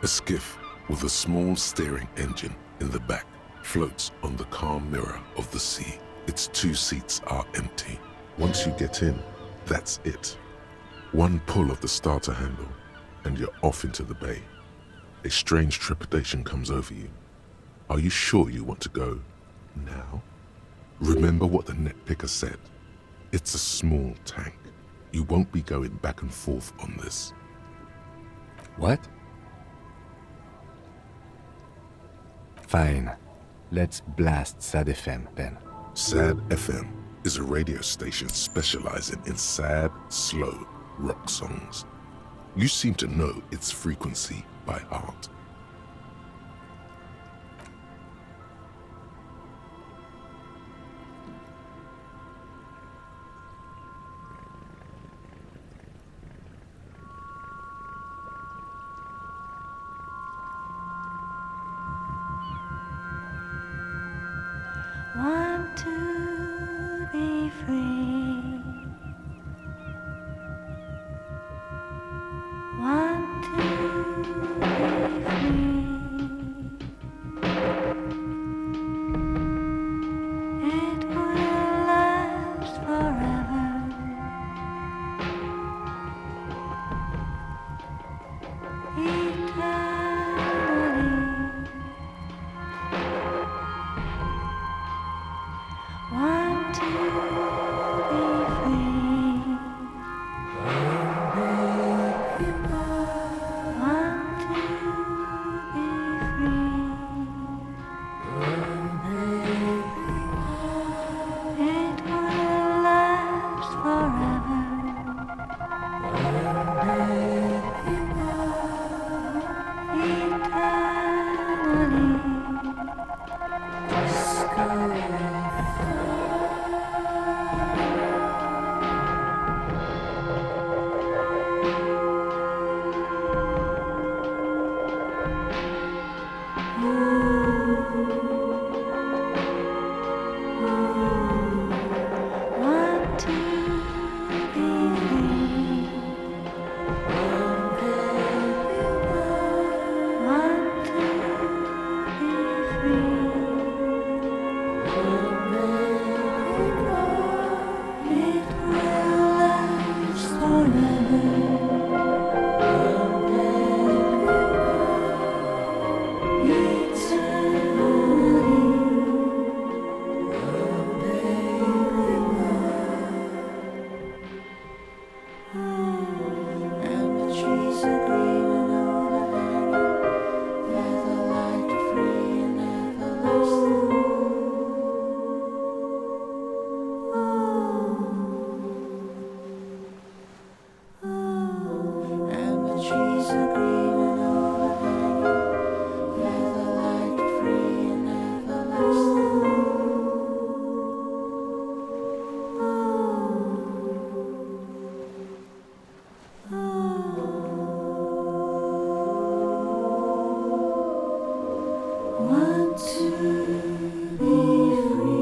A skiff with a small steering engine in the back floats on the calm mirror of the sea. Its 2 seats are empty. Once you get in, that's it. One pull of the starter handle, and you're off into the bay. A strange trepidation comes over you. Are you sure you want to go now? Remember what the net picker said. It's a small tank. You won't be going back and forth on this. What? Fine. Let's blast Sad FM then. Sad FM is a radio station specializing in sad, slow rock songs. You seem to know its frequency by heart. Want to be free. Want to be free. It will last forever. Eternally. Want to be free. Want to be free. It will last forever. Want to be free. Want to be free. It will last Want to be free.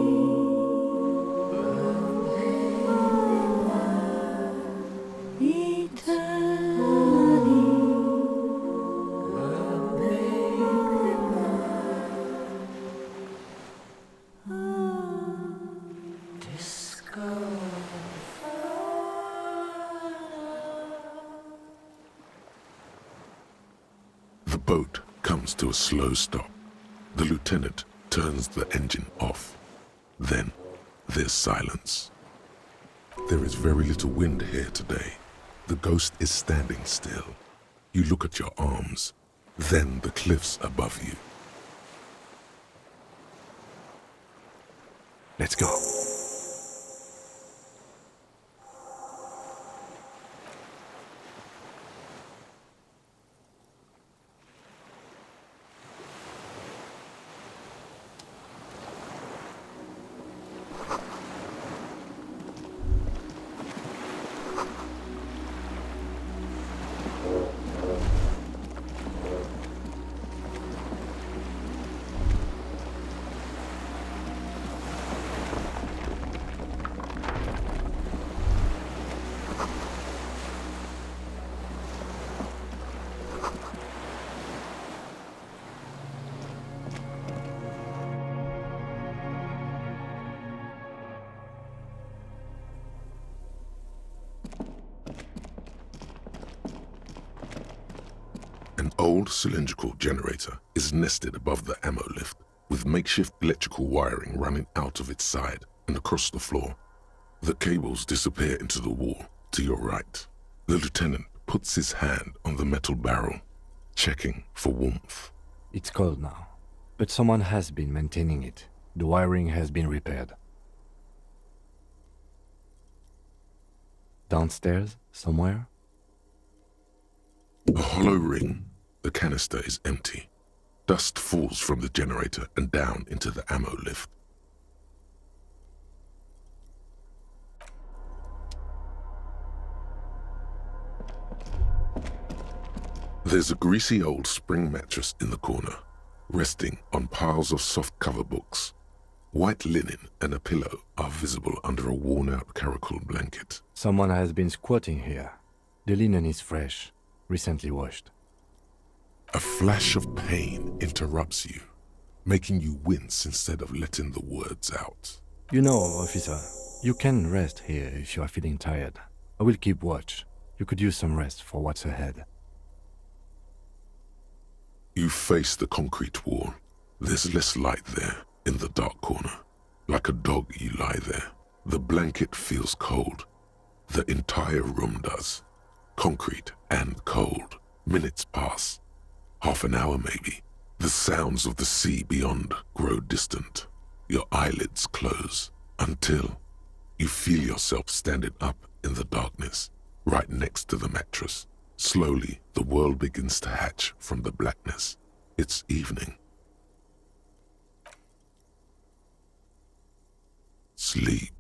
The boat comes to a slow stop. The lieutenant turns the engine off. Then there's silence. There is very little wind here today. The ghost is standing still. You look at your arms, then the cliffs above you. Let's go. old cylindrical generator is nested above the ammo lift, with makeshift electrical wiring running out of its side and across the floor. The cables disappear into the wall to your right. The lieutenant puts his hand on the metal barrel, checking for warmth. It's cold now, but someone has been maintaining it. The wiring has been repaired. Downstairs, somewhere? A hollow ring. The canister is empty. Dust falls from the generator and down into the ammo lift. There's a greasy old spring mattress in the corner, resting on piles of soft cover books. White linen and a pillow are visible under a worn-out caracal blanket. Someone has been squatting here. The linen is fresh, recently washed. A flash of pain interrupts you, making you wince instead of letting the words out. You know, officer, you can rest here if you are feeling tired. I will keep watch. You could use some rest for what's ahead. You face the concrete wall. There's less light there, in the dark corner. Like a dog, you lie there. The blanket feels cold. The entire room does. Concrete and cold. Minutes pass. Half an hour maybe. The sounds of the sea beyond grow distant. Your eyelids close until you feel yourself standing up in the darkness, right next to the mattress. Slowly, the world begins to hatch from the blackness. It's evening. Sleep.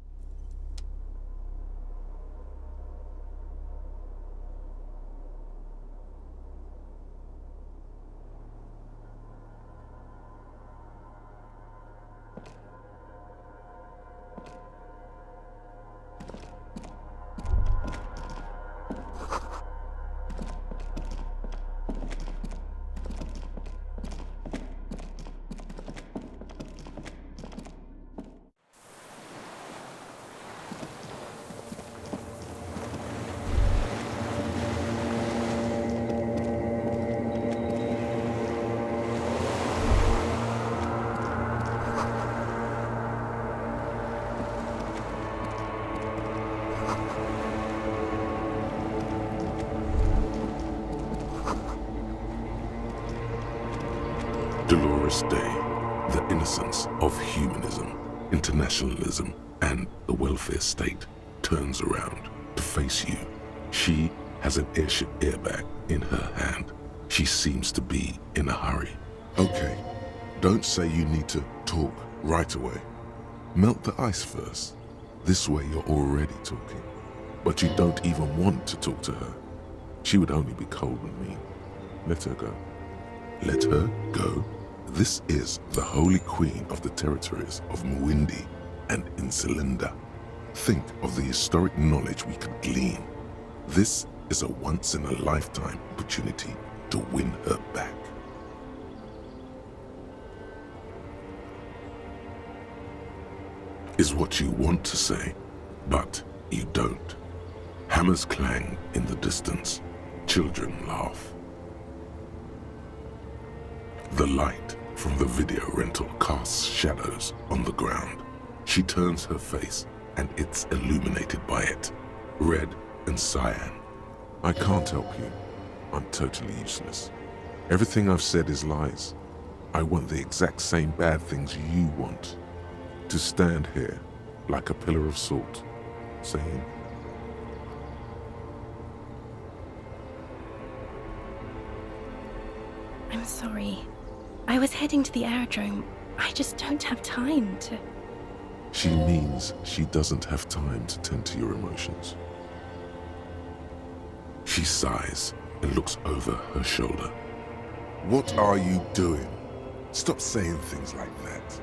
Dolores Day, the innocence of humanism, internationalism, and the welfare state turns around to face you. She has an airship airbag in her hand. She seems to be in a hurry. Okay, don't say you need to talk right away. Melt the ice first. This way you're already talking. But you don't even want to talk to her. She would only be cold and mean. Let her go. Let her go? This is the holy queen of the territories of Mwindi and Insulinda. Think of the historic knowledge we could glean. This is a once-in-a-lifetime opportunity to win her back. Is what you want to say, but you don't. Hammers clang in the distance. Children laugh. The light from the video rental casts shadows on the ground. She turns her face, and it's illuminated by it. Red and cyan. I can't help you. I'm totally useless. Everything I've said is lies. I want the exact same bad things you want. To stand here like a pillar of salt, saying, I'm sorry. I was heading to the aerodrome. I just don't have time to... She means she doesn't have time to tend to your emotions. She sighs and looks over her shoulder. What are you doing? Stop saying things like that.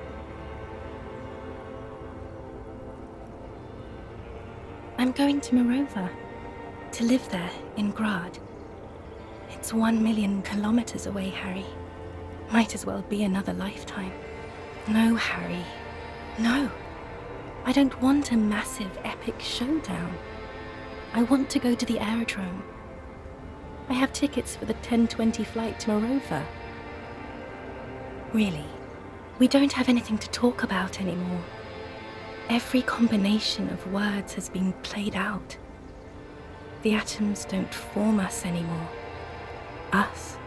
I'm going to Morova. To live there, in Grad. It's 1 million kilometers away, Harry. Might as well be another lifetime. No, Harry. No. I don't want a massive, epic showdown. I want to go to the aerodrome. I have tickets for the 10:20 flight to Morova. Really, we don't have anything to talk about anymore. Every combination of words has been played out. The atoms don't form us anymore. Us,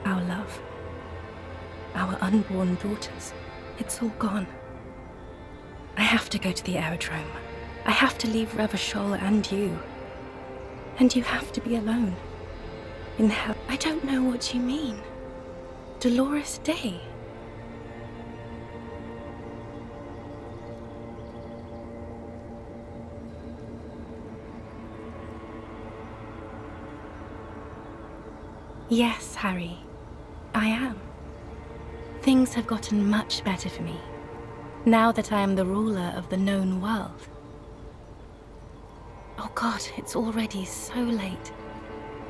our love, our unborn daughters, it's all gone. I have to go to the aerodrome. I have to leave Revachol and you. And you have to be alone. In hell. I don't know what you mean. Dolores Day. Yes, Harry, I am. Things have gotten much better for me, now that I am the ruler of the known world. Oh God, it's already so late.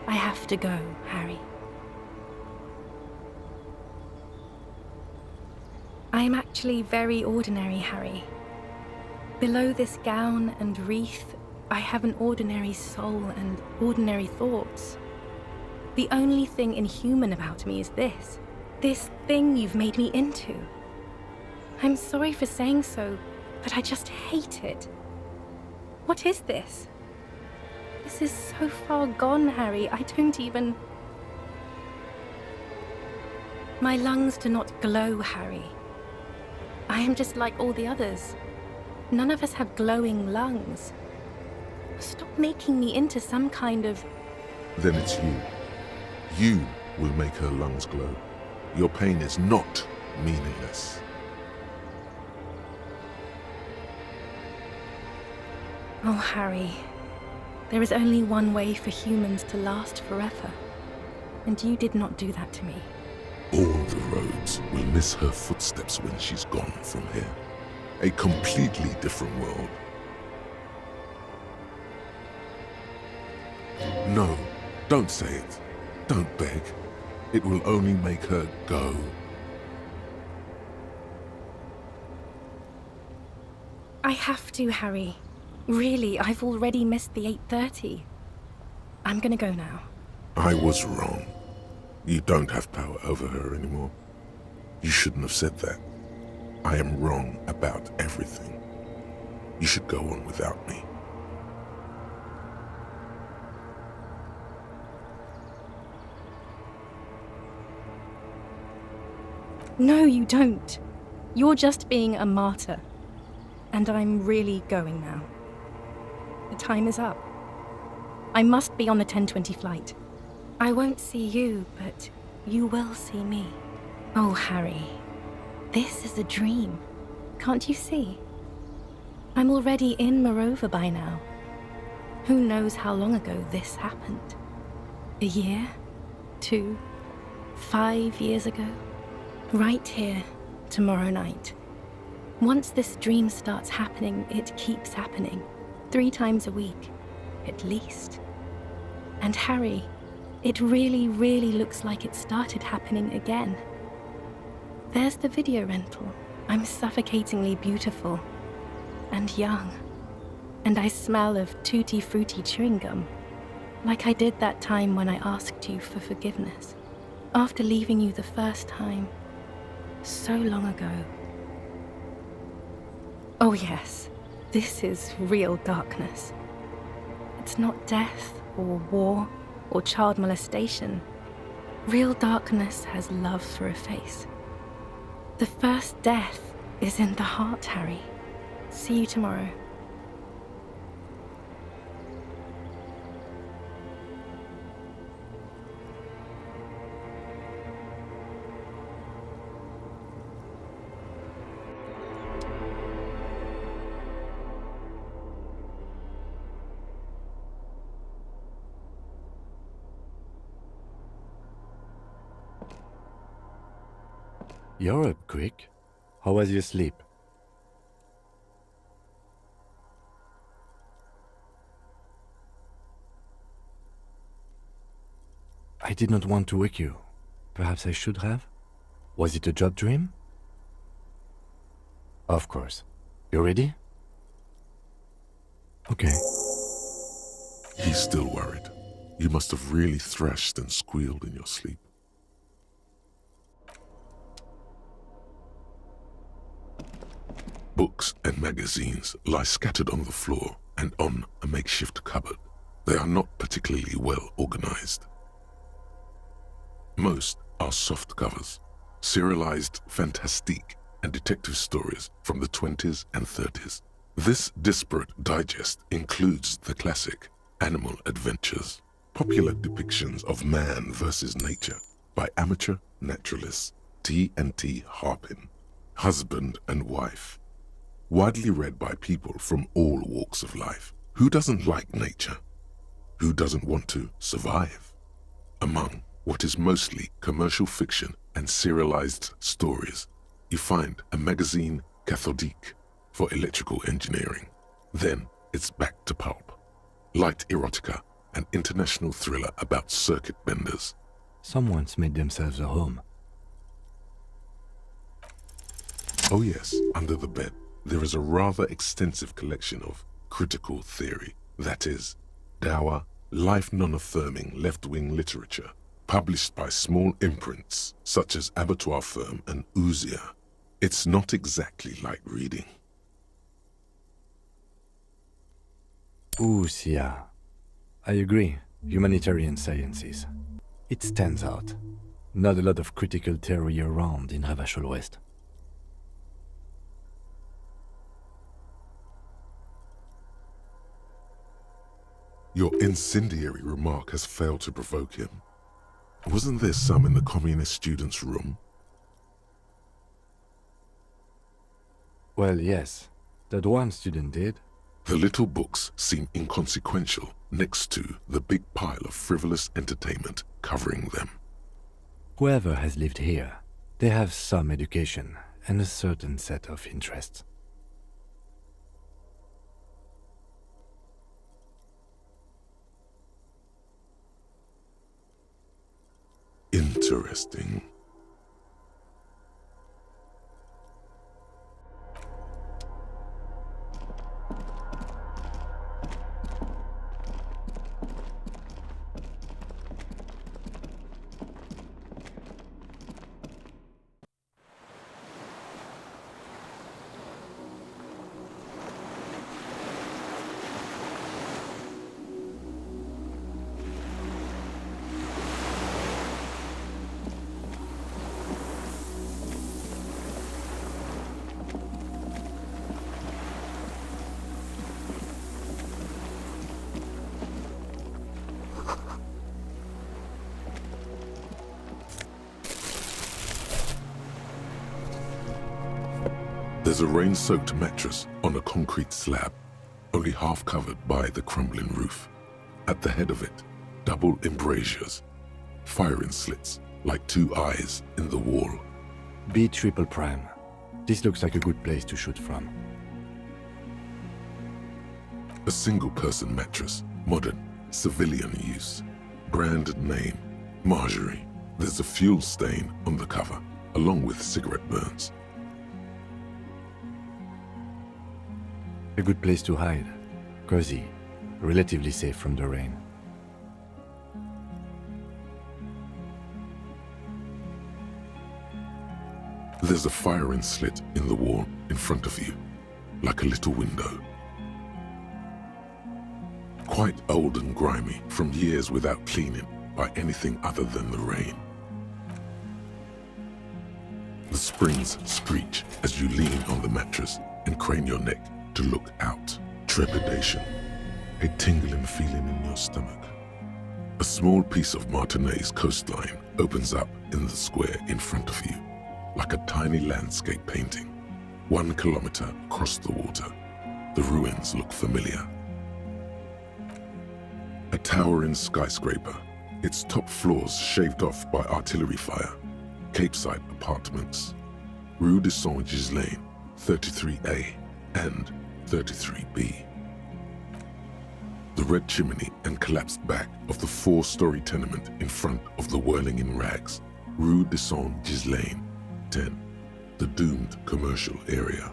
I have to go, Harry. I am actually very ordinary, Harry. Below this gown and wreath, I have an ordinary soul and ordinary thoughts. The only thing inhuman about me is this thing you've made me into. I'm sorry for saying so, but I just hate it. What is this? This is so far gone, Harry, I don't even... My lungs do not glow, Harry. I am just like all the others. None of us have glowing lungs. Stop making me into some kind of... Then it's you. You will make her lungs glow. Your pain is not meaningless. Oh, Harry. There is only one way for humans to last forever. And you did not do that to me. All the roads will miss her footsteps when she's gone from here. A completely different world. No, don't say it. Don't beg. It will only make her go. I have to, Harry. Really, I've already missed the 8:30. I'm gonna go now. I was wrong. You don't have power over her anymore. You shouldn't have said that. I am wrong about everything. You should go on without me. No, you don't. You're just being a martyr. And I'm really going now. The time is up. I must be on the 10:20 flight. I won't see you, but you will see me. Oh, Harry, this is a dream. Can't you see? I'm already in Morova by now. Who knows how long ago this happened? A year? 2? 5 years ago? Right here, tomorrow night. Once this dream starts happening, it keeps happening. 3 times a week, at least. And Harry, it really, really looks like it started happening again. There's the video rental. I'm suffocatingly beautiful. And young. And I smell of tutti frutti chewing gum. Like I did that time when I asked you for forgiveness. After leaving you the first time. So long ago. Oh yes, this is real darkness. It's not death or war or child molestation. Real darkness has love for a face. The first death is in the heart, Harry. See you tomorrow. You're up quick. How was your sleep? I did not want to wake you. Perhaps I should have? Was it a job dream? Of course. You ready? Okay. He's still worried. You must have really thrashed and squealed in your sleep. Books and magazines lie scattered on the floor and on a makeshift cupboard. They are not particularly well organized. Most are soft covers, serialized fantastique and detective stories from the 20s and 30s. This disparate digest includes the classic Animal Adventures, popular depictions of man versus nature by amateur naturalists T&T Harpin, husband and wife. Widely read by people from all walks of life. Who doesn't like nature? Who doesn't want to survive? Among what is mostly commercial fiction and serialized stories, you find a magazine cathodique for electrical engineering. Then it's back to pulp. Light erotica, an international thriller about circuit benders. Someone's made themselves a home. Oh yes, under the bed, there is a rather extensive collection of critical theory, that is, dour, life non-affirming left-wing literature, published by small imprints such as Abattoir Firm and Ouzia. It's not exactly like reading. Ouzia. I agree. Humanitarian sciences. It stands out. Not a lot of critical theory around in Ravachol West. Your incendiary remark has failed to provoke him. Wasn't there some in the communist student's room? Well, yes. That one student did. The little books seem inconsequential next to the big pile of frivolous entertainment covering them. Whoever has lived here, they have some education and a certain set of interests. Interesting. There's a rain-soaked mattress on a concrete slab, only half covered by the crumbling roof. At the head of it, double embrasures, firing slits like two eyes in the wall. B triple prime. This looks like a good place to shoot from. A single-person mattress, modern, civilian use. Brand name, Marjorie. There's a fuel stain on the cover, along with cigarette burns. A good place to hide. Cozy. Relatively safe from the rain. There's a firing slit in the wall in front of you, like a little window. Quite old and grimy from years without cleaning by anything other than the rain. The springs screech as you lean on the mattress and crane your neck to look out. Trepidation, a tingling feeling in your stomach. A small piece of Martinez coastline opens up in the square in front of you, like a tiny landscape painting. 1 kilometer across the water, the ruins look familiar. A towering skyscraper, its top floors shaved off by artillery fire. Capeside apartments, Rue de Saint-Ghislain, 33A and 33B. The red chimney and collapsed back of the 4-story tenement in front of the whirling in rags, Rue de Saint-Ghislain, 10, the doomed commercial area.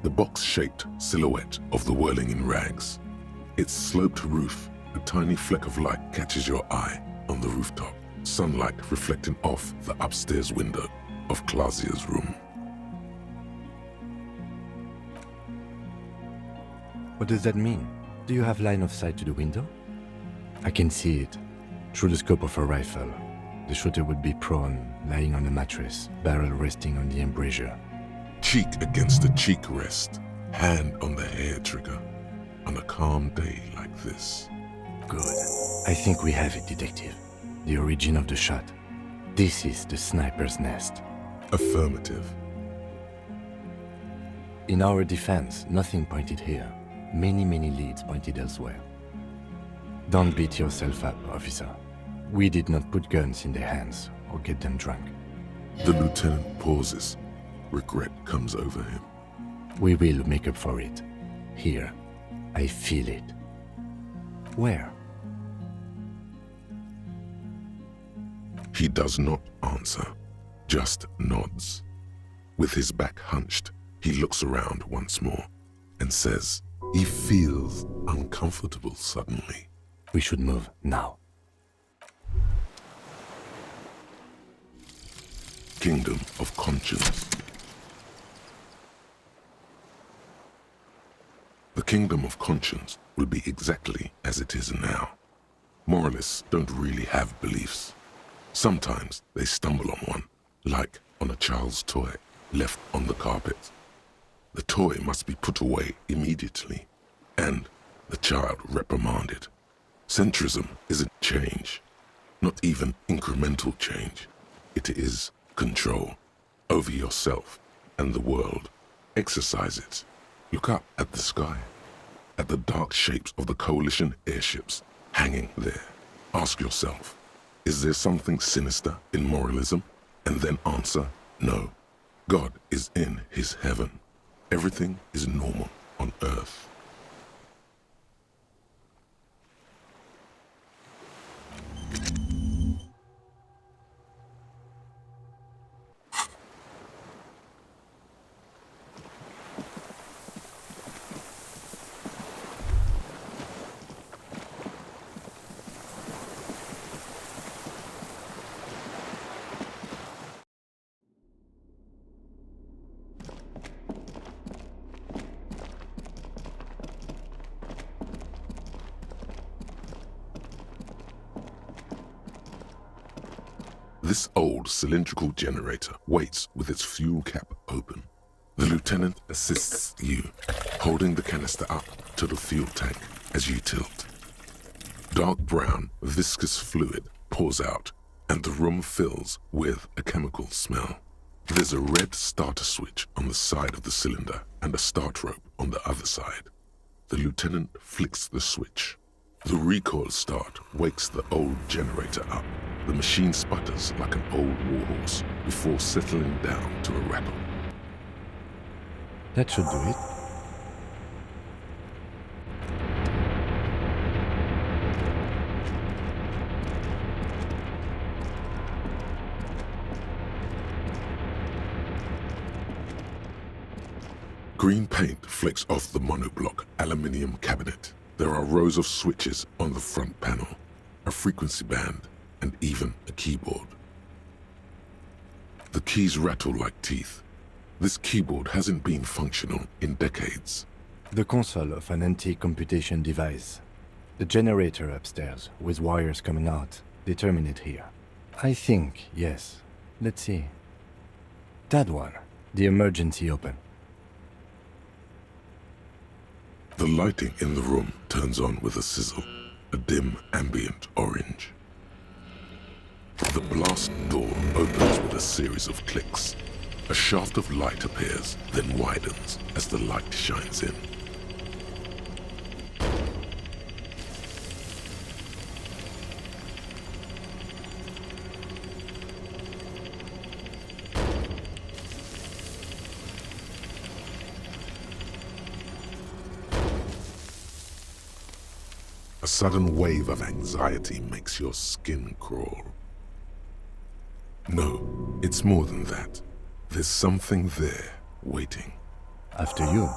The box-shaped silhouette of the whirling in rags, its sloped roof A tiny fleck of light catches your eye on the rooftop, sunlight reflecting off the upstairs window of Clausia's room. What does that mean? Do you have line of sight to the window? I can see it. Through the scope of a rifle. The shooter would be prone, lying on a mattress, barrel resting on the embrasure. Cheek against the cheek rest, hand on the hair trigger, on a calm day like this. Good. I think we have it, Detective. The origin of the shot. This is the sniper's nest. Affirmative. In our defense, nothing pointed here. Many leads pointed elsewhere. Don't beat yourself up, officer. We did not put guns in their hands or get them drunk. The lieutenant pauses. Regret comes over him. We will make up for it. Here. I feel it. Where? He does not answer, just nods. With his back hunched, he looks around once more and says he feels uncomfortable suddenly. We should move now. Kingdom of Conscience. The Kingdom of Conscience will be exactly as it is now. Moralists don't really have beliefs. Sometimes they stumble on one, like on a child's toy left on the carpet. The toy must be put away immediately, and the child reprimanded. Centrism isn't change, not even incremental change. It is control over yourself and the world. Exercise it. Look up at the sky, at the dark shapes of the coalition airships hanging there. Ask yourself, is there something sinister in moralism? And then answer, no. God is in his heaven. Everything is normal on earth. This old cylindrical generator waits with its fuel cap open. The lieutenant assists you, holding the canister up to the fuel tank as you tilt. Dark brown, viscous fluid pours out, and the room fills with a chemical smell. There's a red starter switch on the side of the cylinder and a start rope on the other side. The lieutenant flicks the switch. The recoil start wakes the old generator up. The machine sputters like an old warhorse before settling down to a rattle. That should do it. Green paint flicks off the monoblock aluminium cabinet. There are rows of switches on the front panel, a frequency band, and even a keyboard. The keys rattle like teeth. This keyboard hasn't been functional in decades. The console of an antique computation device. The generator upstairs, with wires coming out, they terminate here. I think, yes. Let's see. That one. The emergency open. The lighting in the room turns on with a sizzle, a dim ambient orange. The blast door opens with a series of clicks. A shaft of light appears, then widens as the light shines in. A sudden wave of anxiety makes your skin crawl. No, it's more than that. There's something there, waiting. After you.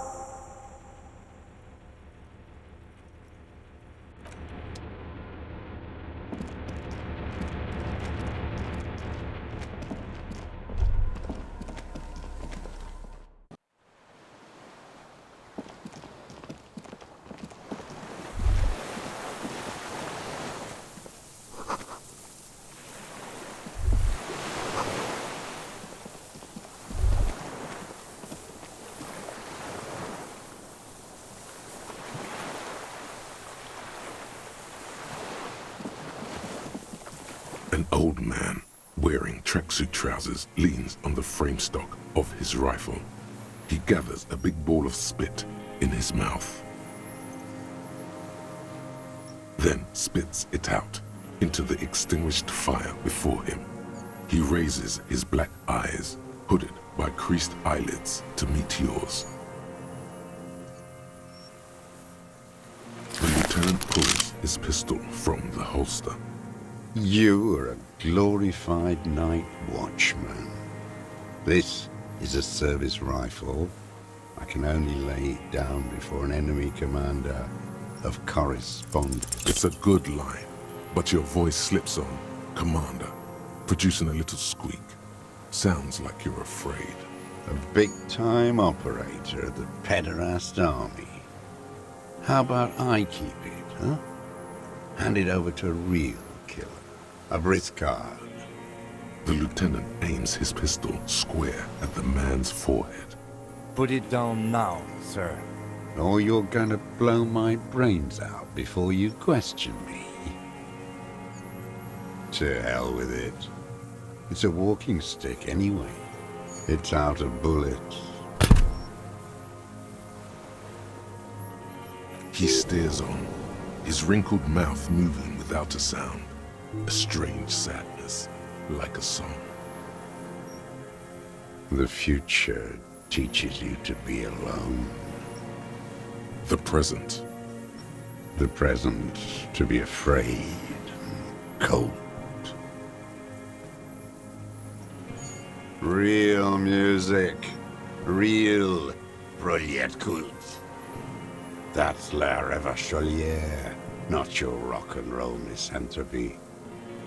An old man, wearing tracksuit trousers, leans on the frame stock of his rifle. He gathers a big ball of spit in his mouth, then spits it out into the extinguished fire before him. He raises his black eyes, hooded by creased eyelids, to meet yours. The lieutenant pulls his pistol from the holster. You are a glorified night watchman. This is a service rifle. I can only lay it down before an enemy commander of correspondence. It's a good line, but your voice slips on, Commander, producing a little squeak. Sounds like you're afraid. A big-time operator of the pederast army. How about I keep it, huh? Hand it over to a real killer. A Briscard. The lieutenant aims his pistol square at the man's forehead. Put it down now, sir. Or you're gonna blow my brains out before you question me. To hell with it. It's a walking stick anyway. It's out of bullets. He stares on, his wrinkled mouth moving without a sound. A strange sadness, like a song. The future teaches you to be alone. The present. The present to be afraid and cold. Real music. Real Proletkult. That's La Revacholière, not your rock and roll misanthropy.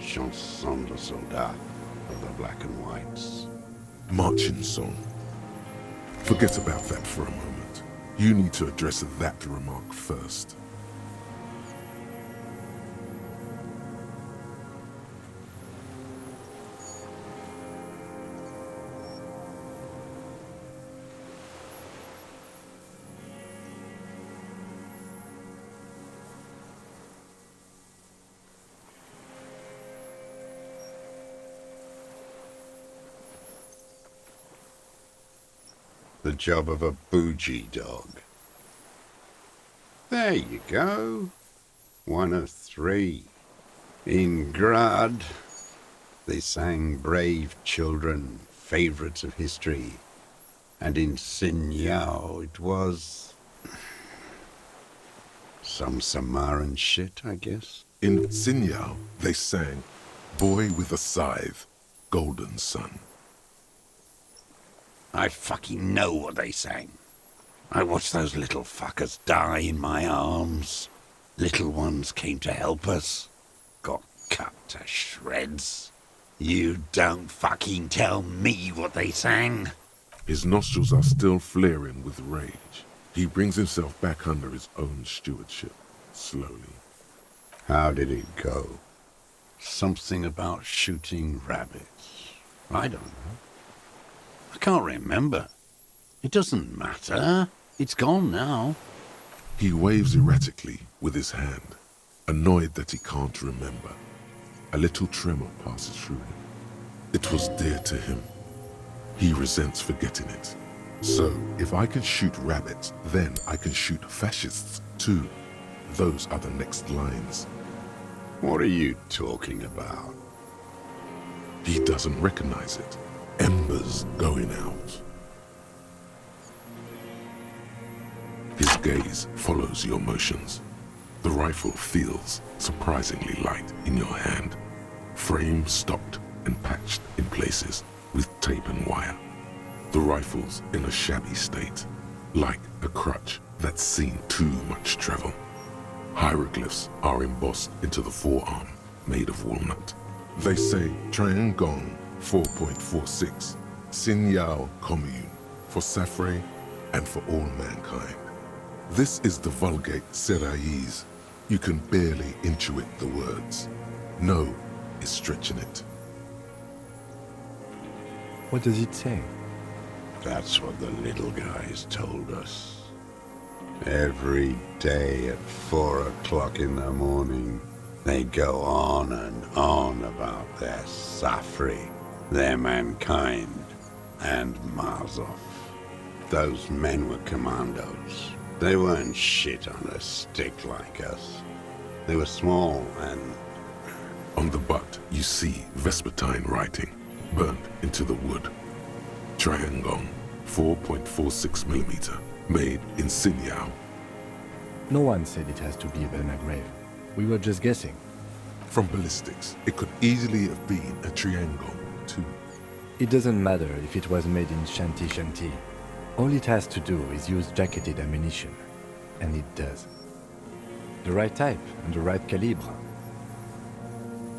Chanson de soldat of the black and whites. Marching song. Forget about that for a moment. You need to address that remark first. The job of a bougie dog. There you go. 1 of 3. In Grad, they sang Brave Children, favorites of history. And in Sinyao, it was some Samaran shit, I guess. In Sinyao, they sang Boy with a Scythe, Golden Sun. I fucking know what they sang. I watched those little fuckers die in my arms. Little ones came to help us. Got cut to shreds. You don't fucking tell me what they sang. His nostrils are still flaring with rage. He brings himself back under his own stewardship, slowly. How did it go? Something about shooting rabbits. I don't know. I can't remember. It doesn't matter. It's gone now. He waves erratically with his hand, annoyed that he can't remember. A little tremor passes through him. It was dear to him. He resents forgetting it. So, if I can shoot rabbits, then I can shoot fascists too. Those are the next lines. What are you talking about? He doesn't recognize it. Embers going out. His gaze follows your motions. The rifle feels surprisingly light in your hand. Frame stopped and patched in places with tape and wire. The rifle's in a shabby state, like a crutch that's seen too much travel. Hieroglyphs are embossed into the forearm, made of walnut. They say Triangong 4.46, Sinyao Commune, for Safre and for all mankind. This is the Vulgate Seraïs. You can barely intuit the words. No is stretching it. What does it say? That's what the little guys told us. Every day at 4 o'clock in the morning, They'd go on and on about their suffering, their mankind, and Mazov. Those men were commandos. They weren't shit on a stick like us. They were small and... On the butt, you see Vespertine writing, burned into the wood. Triangong, 4.46mm, made in Sinyao. No one said it has to be a Belma grave. We were just guessing. From ballistics, it could easily have been a triangle, too. It doesn't matter if it was made in Shanti Shanti. All it has to do is use jacketed ammunition. And it does. The right type and the right calibre.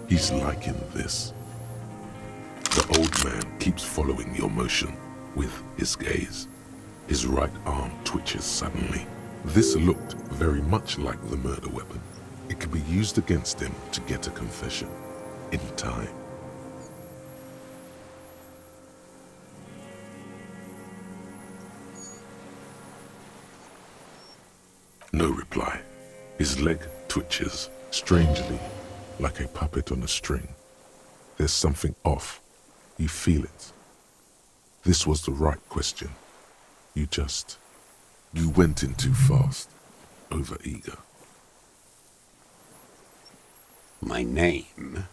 He's liking this. The old man keeps following your motion with his gaze. His right arm twitches suddenly. This looked very much like the murder weapon. It could be used against him to get a confession. Any time. No reply. His leg twitches, strangely, like a puppet on a string. There's something off. You feel it. This was the right question. You went in too fast, over-eager. My name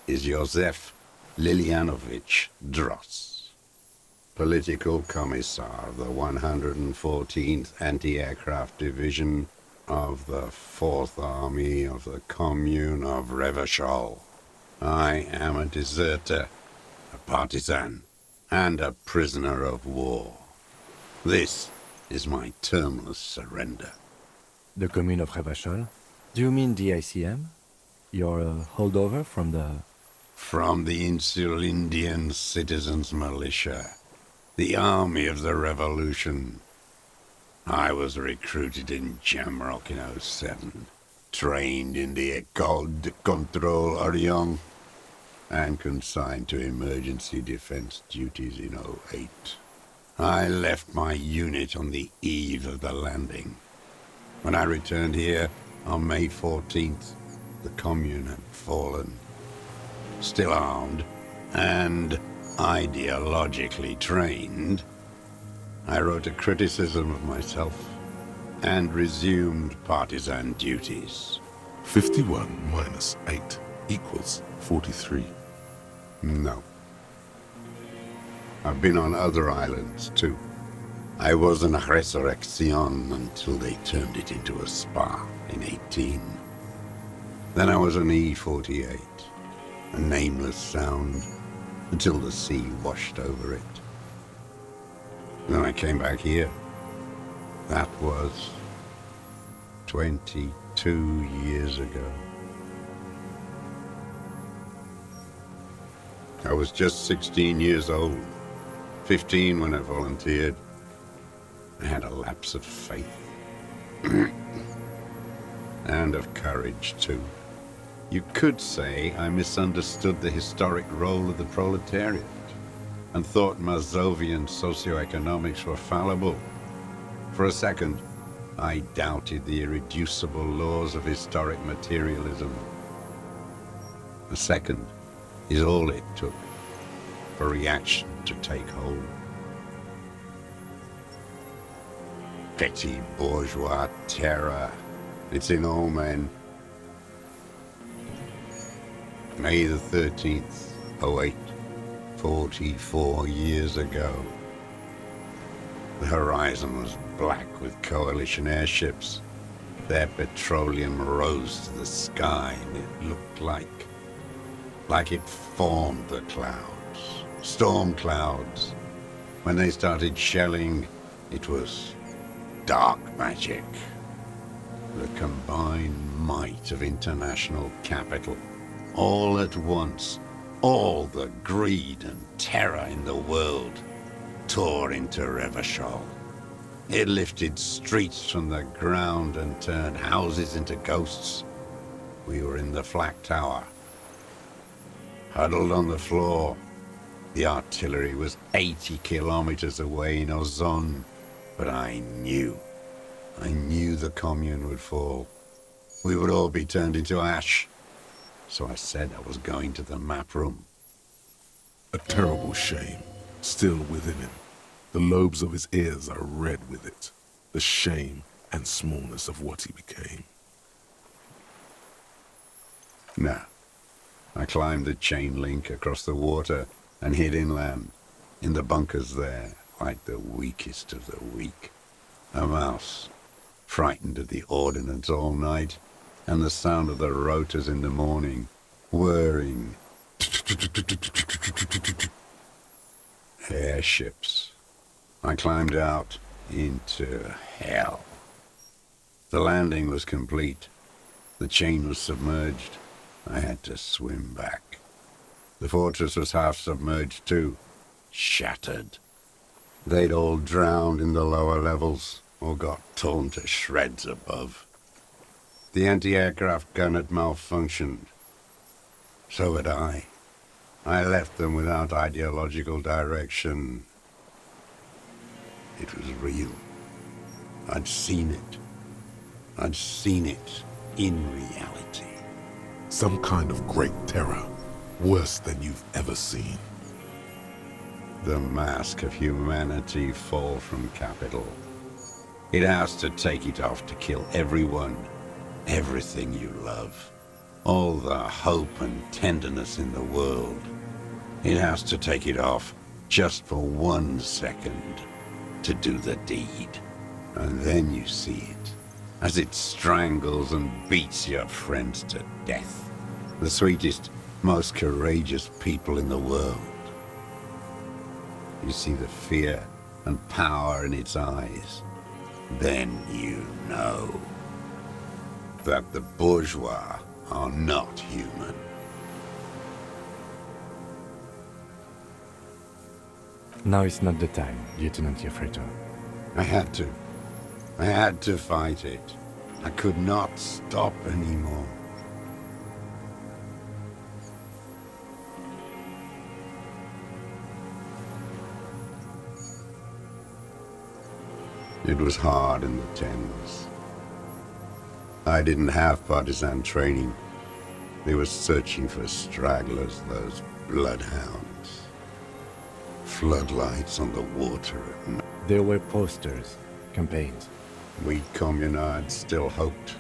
is Josef Lilianovich Dross, Political Commissar of the 114th Anti-Aircraft Division of the 4th Army of the Commune of Revachol. I am a deserter, a partisan, and a prisoner of war. This is my termless surrender. The commune of Revachol? Do you mean the ICM? You're a holdover from the... From the Insulindian Citizens Militia, the army of the revolution. I was recruited in Jamrock in 07, trained in the École de Contrôle Orient, and consigned to emergency defense duties in 08. I left my unit on the eve of the landing. When I returned here on May 14th, the commune had fallen. Still armed and ideologically trained, I wrote a criticism of myself and resumed partisan duties. 51 minus 8 equals 43. No. I've been on other islands, too. I was in Resurrection until they turned it into a spa in 18. Then I was on E48, a nameless sound, until the sea washed over it. Then I came back here. That was 22 years ago. I was just 16 years old, 15 when I volunteered. I had a lapse of faith. And of courage, too. You could say I misunderstood the historic role of the proletariat and thought Mazovian socioeconomics were fallible. For a second, I doubted the irreducible laws of historic materialism. A second is all it took for reaction to take hold. Petty bourgeois terror. It's in all men. May the 13th, 08, 44 years ago. The horizon was black with coalition airships. Their petroleum rose to the sky, and it looked like it formed the clouds, storm clouds. When they started shelling, it was dark magic. The combined might of international capital. All at once, all the greed and terror in the world tore into Revachol. It lifted streets from the ground and turned houses into ghosts. We were in the flak tower, huddled on the floor. The artillery was 80 kilometers away in Ozon, but I knew the commune would fall. We would all be turned into ash. so I said I was going to the map room. A terrible shame, still within him. The lobes of his ears are red with it. The shame and smallness of what he became. No. I climbed the chain link across the water and hid inland, in the bunkers there, like the weakest of the weak. A mouse, frightened of the ordnance all night, and the sound of the rotors in the morning, whirring. Airships. I climbed out into hell. The landing was complete. The chain was submerged. I had to swim back. The fortress was half submerged too, shattered. They'd all drowned in the lower levels, or got torn to shreds above. The anti-aircraft gun had malfunctioned. So had I. I left them without ideological direction. It was real. I'd seen it. I'd seen it in reality. Some kind of great terror, worse than you've ever seen. The mask of humanity fall from capital. It has to take it off to kill everyone, everything you love. All the hope and tenderness in the world. It has to take it off just for 1 second to do the deed. And then you see it, as it strangles and beats your friends to death. The sweetest, most courageous people in the world. You see the fear and power in its eyes. Then you know that the bourgeois are not human. Now is not the time, Lieutenant Yafreto. I had to. I had to fight it. I could not stop anymore. It was hard in the Thames. I didn't have partisan training. They were searching for stragglers, those bloodhounds. Floodlights on the water at night. There were posters, campaigns. We communards still hoped,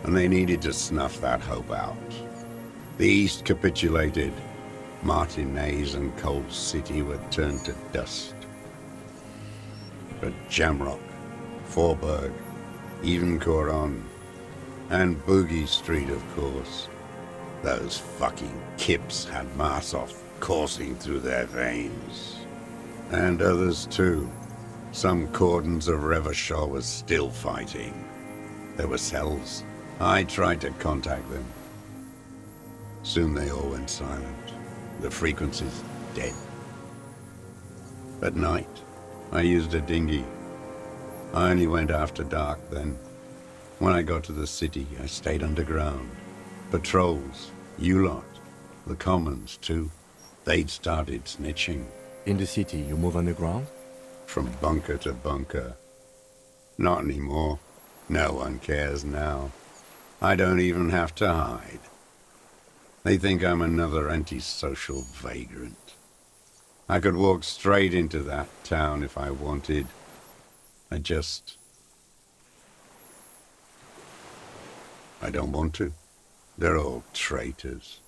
and they needed to snuff that hope out. The East capitulated. Martinez and Cold City were turned to dust. But Jamrock, Forburg, even Coron, and Boogie Street, of course. Those fucking kips had Marsov coursing through their veins. And others too. Some cordons of Revachol was still fighting. There were cells. I tried to contact them. Soon they all went silent. The frequencies dead. At night, I used a dinghy. I only went after dark then. When I got to the city, I stayed underground. Patrols, you lot, the commons too. They'd started snitching. In the city, you move underground? From bunker to bunker. Not anymore. No one cares now. I don't even have to hide. They think I'm another antisocial vagrant. I could walk straight into that town if I wanted. I don't want to. They're all traitors.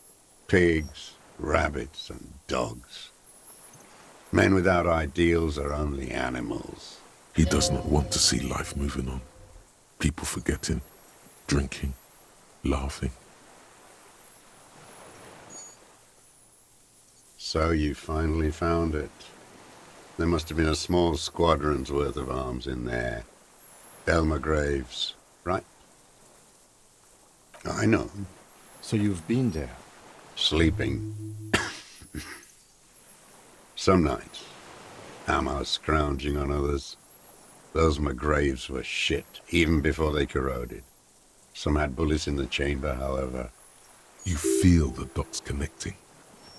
Pigs, rabbits, and dogs. Men without ideals are only animals. He does not want to see life moving on. People forgetting, drinking, laughing. So you finally found it. There must have been a small squadron's worth of arms in there. Elmer Graves, right? I know. So you've been there? Sleeping. Some nights. Ammo scrounging on others. Those McGraves were shit, even before they corroded. Some had bullets in the chamber, however. You feel the dots connecting.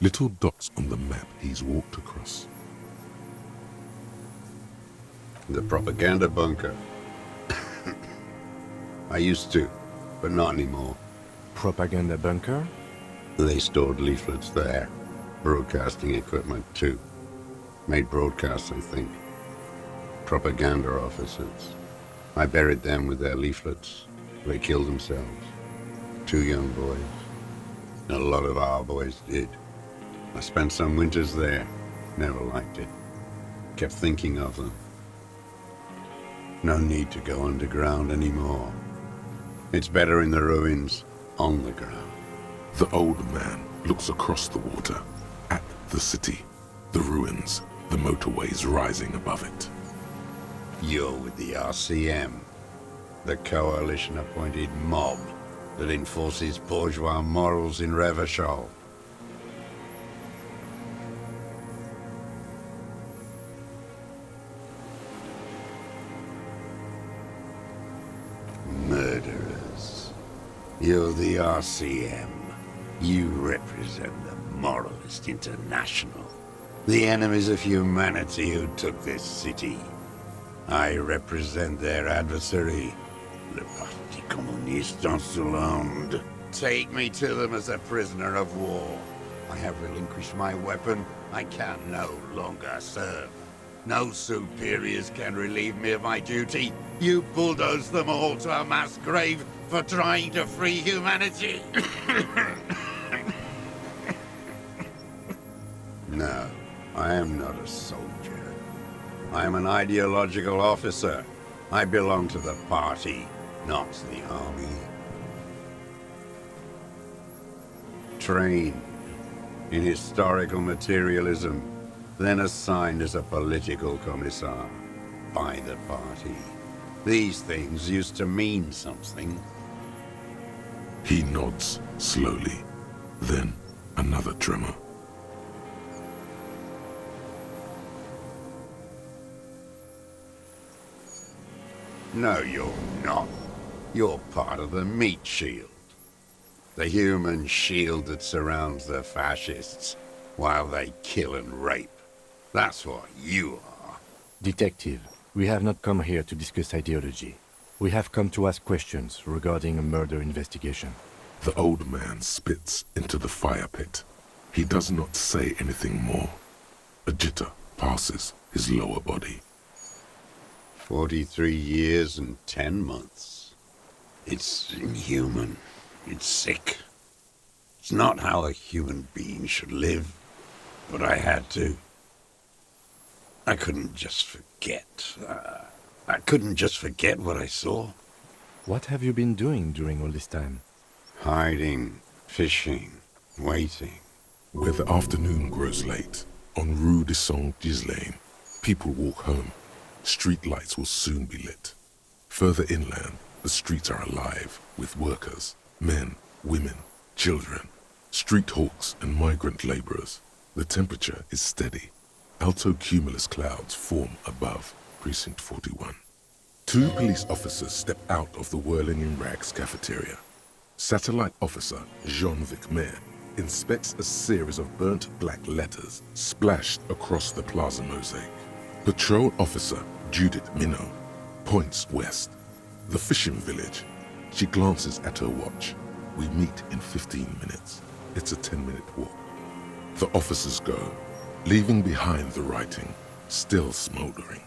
Little dots on the map he's walked across. The propaganda bunker. I used to, but not anymore. Propaganda bunker? They stored leaflets there. Broadcasting equipment, too. Made broadcasts, I think. Propaganda officers. I buried them with their leaflets. They killed themselves. 2 young boys. A lot of our boys did. I spent some winters there. Never liked it. Kept thinking of them. No need to go underground anymore. It's better in the ruins, on the ground. The old man looks across the water, at the city, the ruins, the motorways rising above it. You're with the RCM, the coalition-appointed mob that enforces bourgeois morals in Revachol. Murderers. You're the RCM. You represent the Moralist International. The enemies of humanity who took this city. I represent their adversary, Le Parti Communiste Insolent. Take me to them as a prisoner of war. I have relinquished my weapon. I can no longer serve. No superiors can relieve me of my duty. You bulldoze them all to a mass grave for trying to free humanity. No, I am not a soldier. I am an ideological officer. I belong to the party, not the army. Trained in historical materialism, then assigned as a political commissar by the party. These things used to mean something. He nods slowly, then another tremor. No, you're not. You're part of the meat shield. The human shield that surrounds the fascists while they kill and rape. That's what you are. Detective, we have not come here to discuss ideology. We have come to ask questions regarding a murder investigation. The old man spits into the fire pit. He does not say anything more. A jitter passes his lower body. 43 years and 10 months. It's inhuman. It's sick. It's not how a human being should live. But I had to. I couldn't just forget. I couldn't just forget what I saw. What have you been doing during all this time? Hiding, fishing, waiting. Where the afternoon grows late, on Rue de Saint-Ghislain, people walk home. Street lights will soon be lit. Further inland, the streets are alive with workers, men, women, children, street hawks and migrant laborers. The temperature is steady. Alto cumulus clouds form above Precinct 41. 2 police officers step out of the whirling in rags cafeteria. Satellite officer Jean-Vic Mayer inspects a series of burnt black letters splashed across the plaza mosaic. Patrol officer Judith Minot points west. The fishing village. She glances at her watch. We meet in 15 minutes. It's a 10-minute walk. The officers go, leaving behind the writing, still smoldering.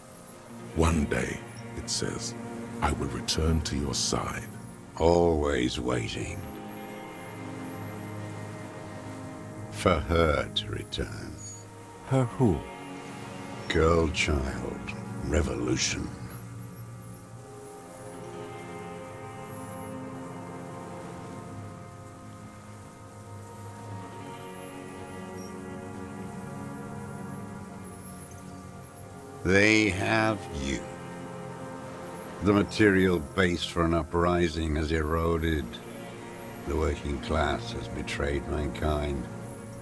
One day, it says, I will return to your side. Always waiting. For her to return. Her who? Girl child. Revolution. They have you. The material base for an uprising has eroded. The working class has betrayed mankind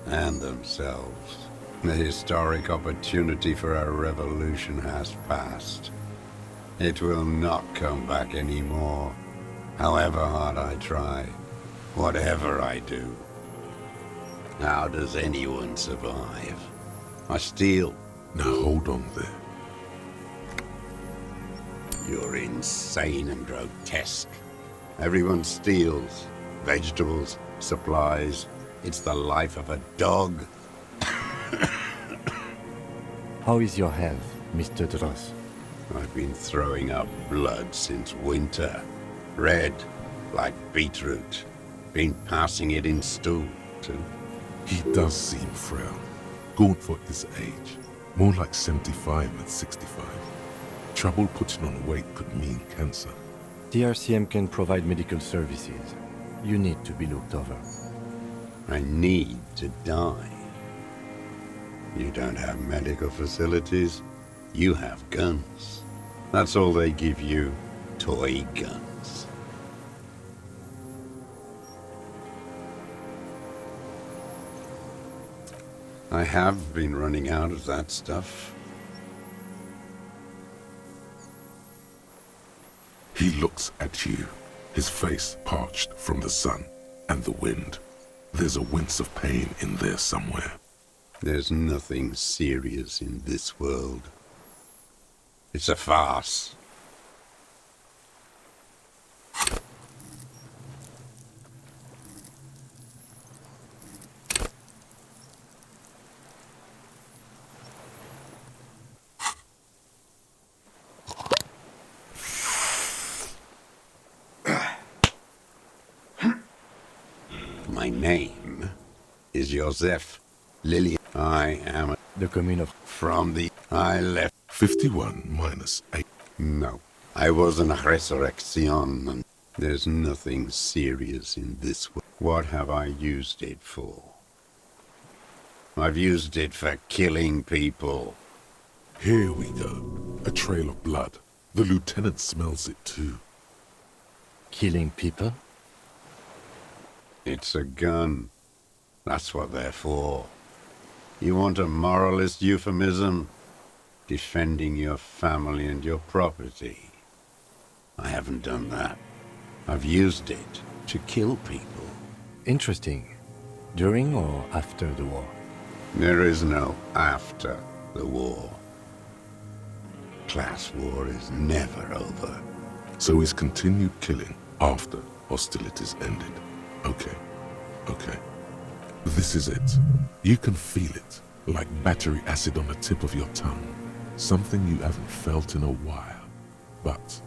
and themselves. The historic opportunity for a revolution has passed. It will not come back anymore, however hard I try, whatever I do. How does anyone survive? I steal. Now hold on there. You're insane and grotesque. Everyone steals. Vegetables, supplies, It's the life of a dog. How is your health, Mr. Dross? I've been throwing up blood since winter. Red, like beetroot. Been passing it in stool, too. He does seem frail. Gaunt for his age. More like 75 than 65. Trouble putting on weight could mean cancer. The RCM can provide medical services. You need to be looked over. I need to die. You don't have medical facilities. You have guns. That's all they give you. Toy guns. I have been running out of that stuff. He looks at you, his face parched from the sun and the wind. There's a wince of pain in there somewhere. There's nothing serious in this world. It's a farce. My name is Joseph Lily. I am The commune of... from the... I left... 51 minus 8. No. I was an resurrection. There's nothing serious in this world. What have I used it for? I've used it for killing people. Here we go. A trail of blood. The lieutenant smells it too. Killing people? It's a gun. That's what they're for. You want a moralist euphemism? Defending your family and your property. I haven't done that. I've used it to kill people. Interesting. During or after the war? There is no after the war. Class war is never over. So he's continued killing after hostilities ended. Okay. Okay. This is it. You can feel it, like battery acid on the tip of your tongue. Something you haven't felt in a while. But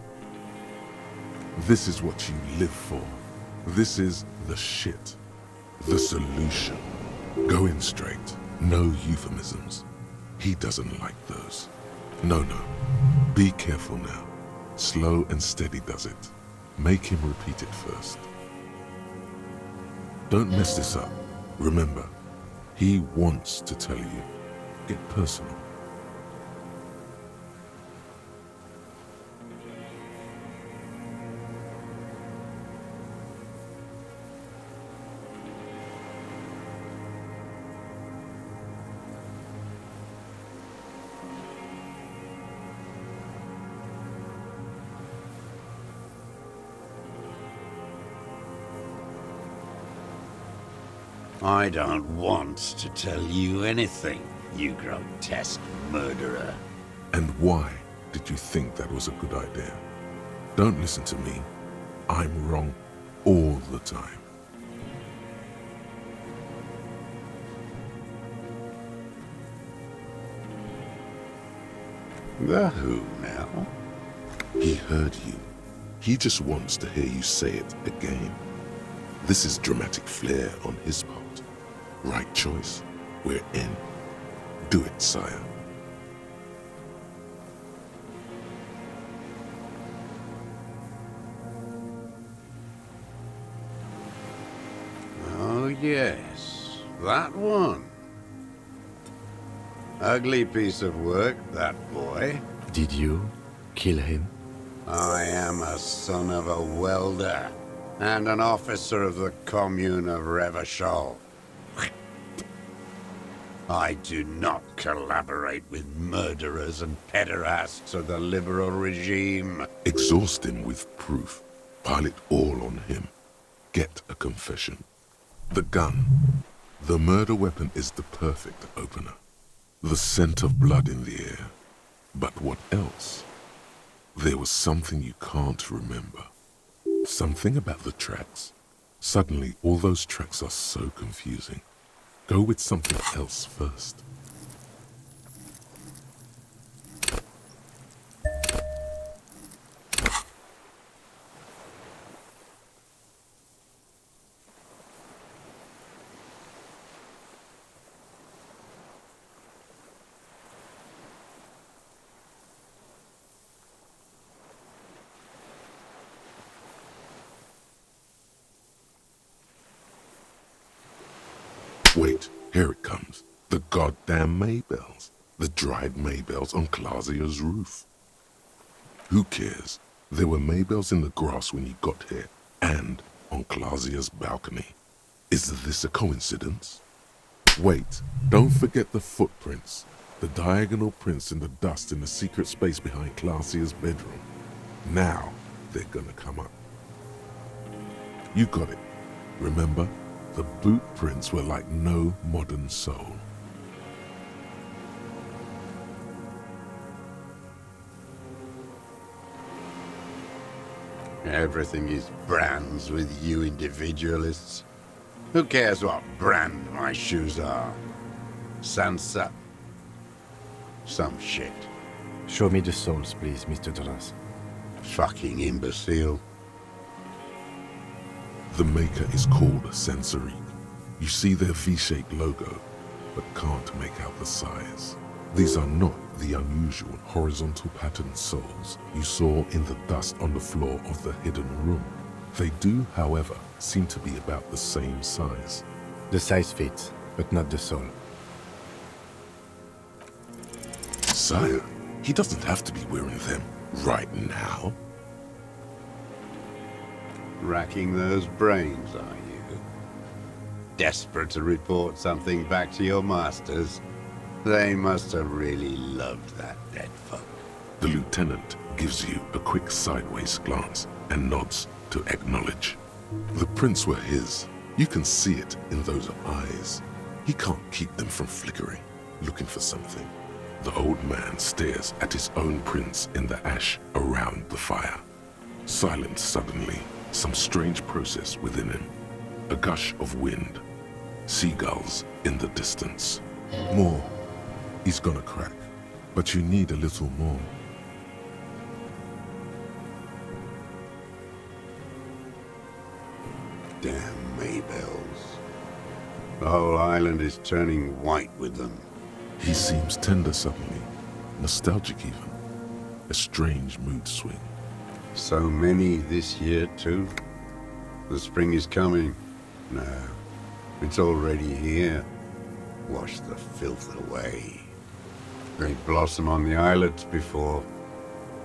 this is what you live for. This is the shit. The solution. Go in straight. No euphemisms. He doesn't like those. No. Be careful now. Slow and steady does it. Make him repeat it first. Don't mess this up. Remember, he wants to tell you. Get personal. I don't want to tell you anything, you grotesque murderer. And why did you think that was a good idea? Don't listen to me. I'm wrong all the time. The who now? He heard you. He just wants to hear you say it again. This is dramatic flair on his part. Right choice. We're in. Do it, sire. Oh yes, that one. Ugly piece of work, that boy. Did you kill him? I am a son of a welder and an officer of the commune of Revachol. I do not collaborate with murderers and pederasts of the liberal regime. Exhaust him with proof. Pile it all on him. Get a confession. The gun. The murder weapon is the perfect opener. The scent of blood in the air. But what else? There was something you can't remember. Something about the tracks. Suddenly, all those tracks are so confusing. Go with something else first. Wait, here it comes. The goddamn Maybells. The dried Maybells on Clausia's roof. Who cares? There were Maybells in the grass when you got here, and on Clausia's balcony. Is this a coincidence? Wait, don't forget the footprints. The diagonal prints in the dust in the secret space behind Clausia's bedroom. Now, they're gonna come up. You got it. Remember? The boot prints were like no modern soul. Everything is brands with you individualists. Who cares what brand my shoes are? Sansa? Some shit. Show me the soles, please, Mr. Doras. Fucking imbecile. The maker is called Sensorique. You see their V-shaped logo, but can't make out the size. These are not the unusual horizontal patterned soles you saw in the dust on the floor of the hidden room. They do, however, seem to be about the same size. The size fits, but not the sole. Sire, he doesn't have to be wearing them right now. Racking those brains, are you? Desperate to report something back to your masters? They must have really loved that dead folk. The lieutenant gives you a quick sideways glance and nods to acknowledge. The prints were his. You can see it in those eyes. He can't keep them from flickering, looking for something. The old man stares at his own prints in the ash around the fire. Silent suddenly, some strange process within him. A gush of wind. Seagulls in the distance. More. He's gonna crack, but you need a little more. Damn Maybells. The whole island is turning white with them. He seems tender suddenly, nostalgic even. A strange mood swing. So many this year, too. The spring is coming. No, it's already here. Wash the filth away. They blossom on the islets before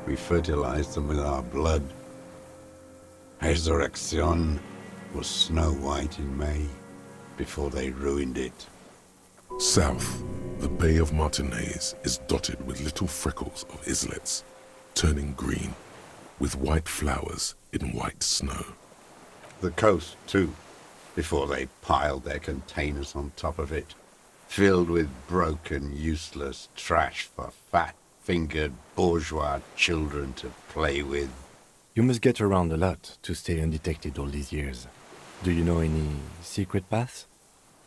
we fertilize them with our blood. Resurrection was snow white in May before they ruined it. South, the Bay of Martinez is dotted with little freckles of islets, turning green, with white flowers in white snow. The coast, too, before they piled their containers on top of it, filled with broken, useless trash for fat-fingered bourgeois children to play with. You must get around a lot to stay undetected all these years. Do you know any secret paths?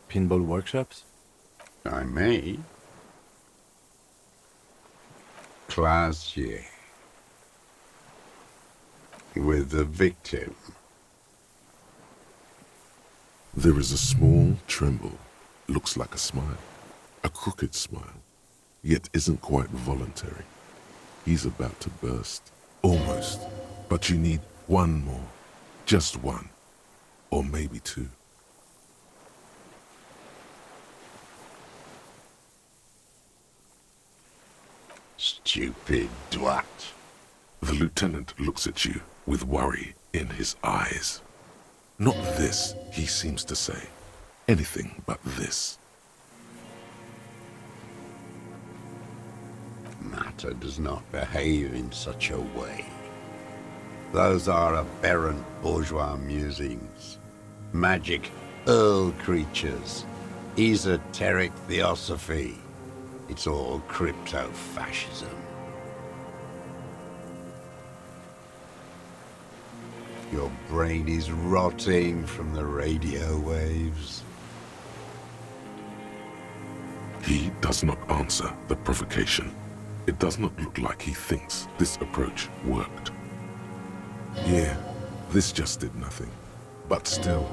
Pinball workshops? I may. Classier. With the victim. There is a small tremble, looks like a smile, a crooked smile, yet isn't quite voluntary. He's about to burst, almost, but you need one more, just one, or maybe two. Stupid dwat. The lieutenant looks at you with worry in his eyes. Not this, he seems to say. Anything but this. Matter does not behave in such a way. Those are aberrant bourgeois musings. Magic earl creatures. Esoteric theosophy. It's all crypto-fascism. Your brain is rotting from the radio waves. He does not answer the provocation. It does not look like he thinks this approach worked. Yeah, this just did nothing. But still,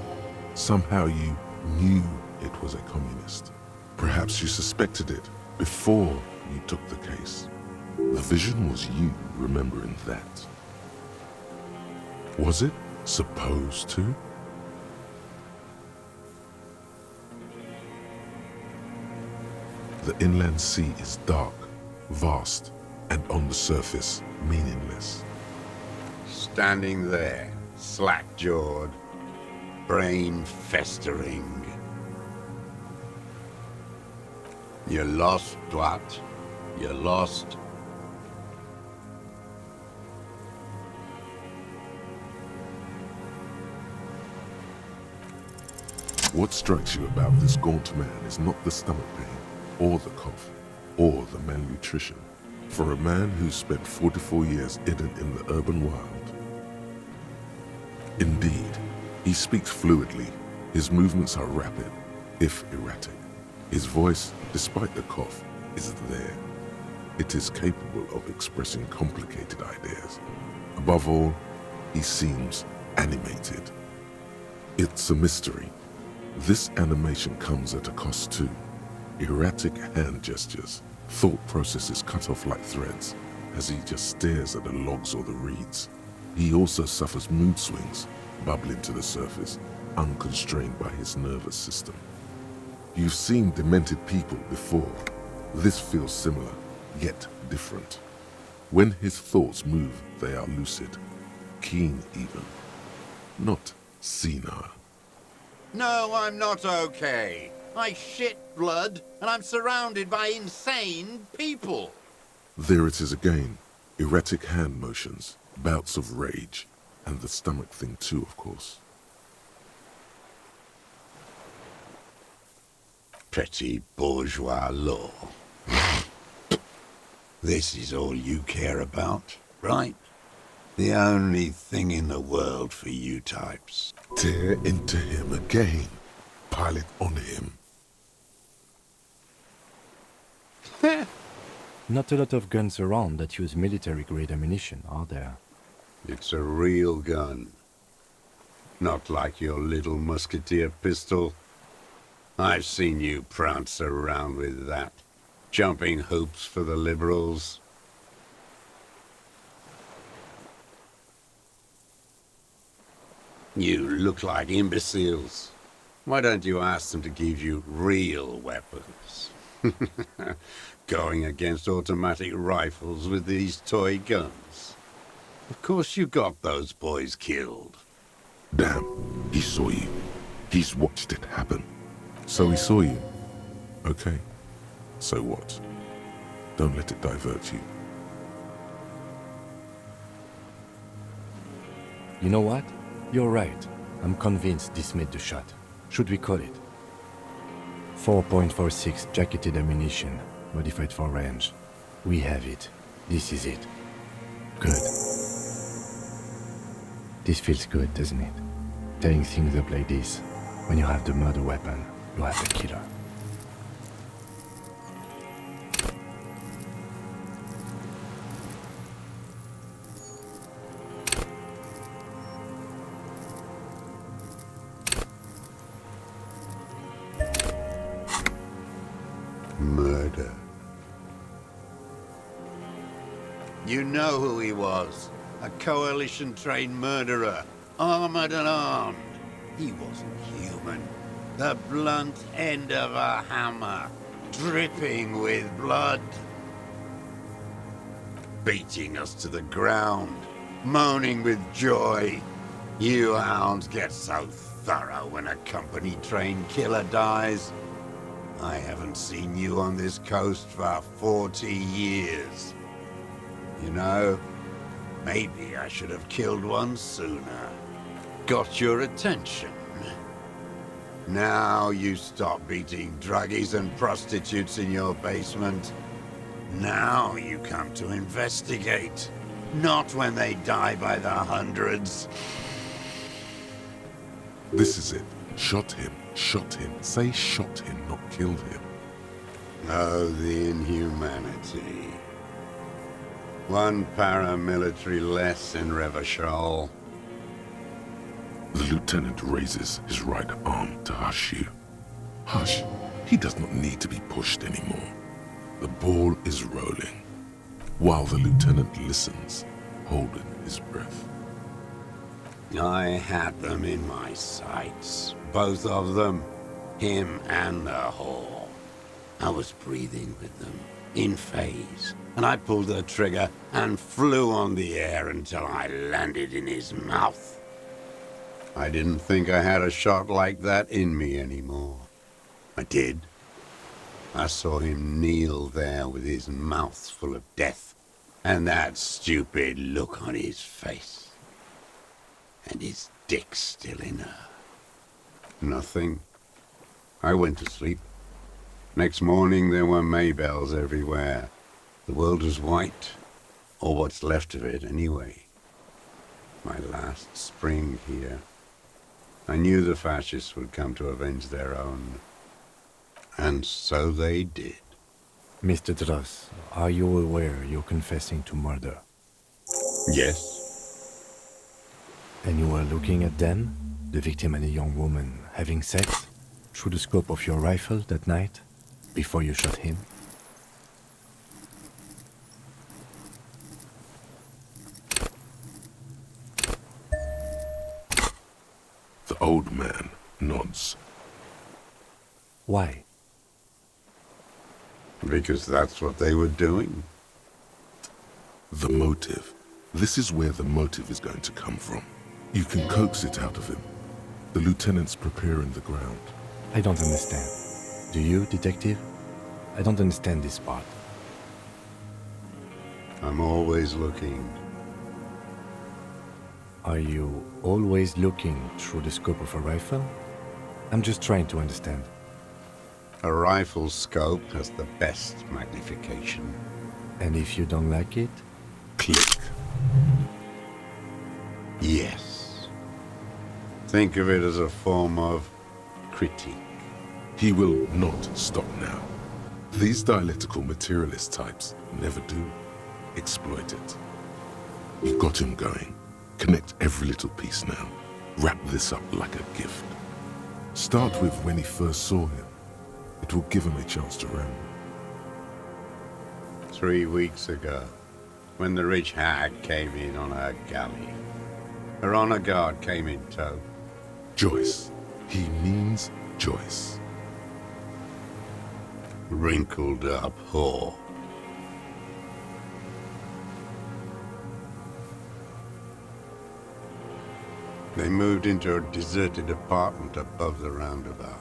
somehow you knew it was a communist. Perhaps you suspected it before you took the case. The vision was you remembering that. Was it supposed to? The inland sea is dark, vast, and on the surface, meaningless. Standing there, slack-jawed, brain festering. You're lost, what? You're lost? What strikes you about this gaunt man is not the stomach pain, or the cough, or the malnutrition. For a man who's spent 44 years hidden in the urban wild. Indeed, he speaks fluidly. His movements are rapid, if erratic. His voice, despite the cough, is there. It is capable of expressing complicated ideas. Above all, he seems animated. It's a mystery. This animation comes at a cost too. Erratic hand gestures, thought processes cut off like threads as he just stares at the logs or the reeds. He also suffers mood swings, bubbling to the surface, unconstrained by his nervous system. You've seen demented people before. This feels similar, yet different. When his thoughts move, they are lucid, keen even, not senile. No, I'm not okay. I shit blood, and I'm surrounded by insane people. There it is again, erratic hand motions, bouts of rage, and the stomach thing too, of course. Petty bourgeois law. This is all you care about, right? The only thing in the world for you types. Tear into him again, pile it on him. Not a lot of guns around that use military-grade ammunition, are there? It's a real gun. Not like your little musketeer pistol. I've seen you prance around with that, jumping hoops for the liberals. You look like imbeciles. Why don't you ask them to give you real weapons? Going against automatic rifles with these toy guns. Of course you got those boys killed. Damn, he saw you. He's watched it happen. So he saw you. Okay, so what? Don't let it divert you. You know what? You're right. I'm convinced this made the shot. Should we call it? 4.46 jacketed ammunition, modified for range. We have it. This is it. Good. This feels good, doesn't it? Tearing things up like this. When you have the murder weapon, you have the killer. Murder. You know who he was. A coalition-trained murderer. Armored and armed. He wasn't human. The blunt end of a hammer. Dripping with blood. Beating us to the ground. Moaning with joy. You hounds get so thorough when a company-trained killer dies. I haven't seen you on this coast for 40 years. You know, maybe I should have killed one sooner. Got your attention. Now you stop beating druggies and prostitutes in your basement. Now you come to investigate. Not when they die by the hundreds. This is it. Shot him. Shot him. Say shot him, not killed him. Oh, the inhumanity. One paramilitary less in Revachol. The lieutenant raises his right arm to hush you. Hush. He does not need to be pushed anymore. The ball is rolling, while the lieutenant listens, holding his breath. I had them in my sights. Both of them. Him and the whore. I was breathing with them, in phase, and I pulled the trigger and flew on the air until I landed in his mouth. I didn't think I had a shot like that in me anymore. I did. I saw him kneel there with his mouth full of death, and that stupid look on his face. And his dick still in her. Nothing. I went to sleep. Next morning there were Maybells everywhere. The world was white, or what's left of it anyway. My last spring here. I knew the fascists would come to avenge their own. And so they did. Mr. Dross, are you aware you're confessing to murder? Yes. And you were looking at them, the victim and a young woman, having sex, through the scope of your rifle that night, before you shot him? The old man nods. Why? Because that's what they were doing. The motive. This is where the motive is going to come from. You can coax it out of him. The lieutenant's preparing the ground. I don't understand. Do you, detective? I don't understand this part. I'm always looking. Are you always looking through the scope of a rifle? I'm just trying to understand. A rifle scope has the best magnification. And if you don't like it? Click. Yes. Think of it as a form of critique. He will not stop now. These dialectical materialist types never do. Exploit it. You've got him going. Connect every little piece now. Wrap this up like a gift. Start with when he first saw him. It will give him a chance to ramble. 3 weeks ago, when the rich hag came in on her galley. Her honor guard came in tow. Joyce. He means Joyce. Wrinkled up whore. They moved into a deserted apartment above the roundabout.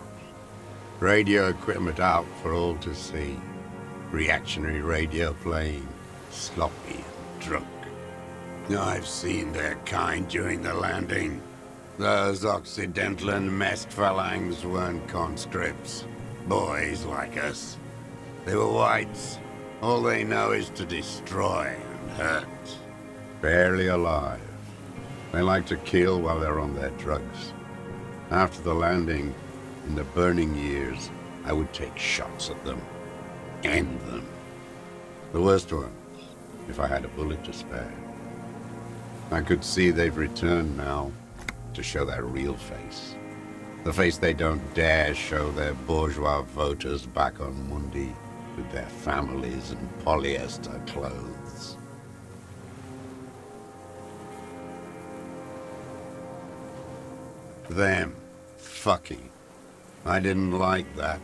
Radio equipment out for all to see. Reactionary radio playing, sloppy and drunk. I've seen their kind during the landing. Those Occidental and messed phalangs weren't conscripts. Boys like us. They were whites. All they know is to destroy and hurt. Barely alive. They like to kill while they're on their drugs. After the landing, in the burning years, I would take shots at them. End them. The worst ones, if I had a bullet to spare. I could see they've returned now to show their real face. The face they don't dare show their bourgeois voters back on Monday with their families and polyester clothes. Them fucking. I didn't like that.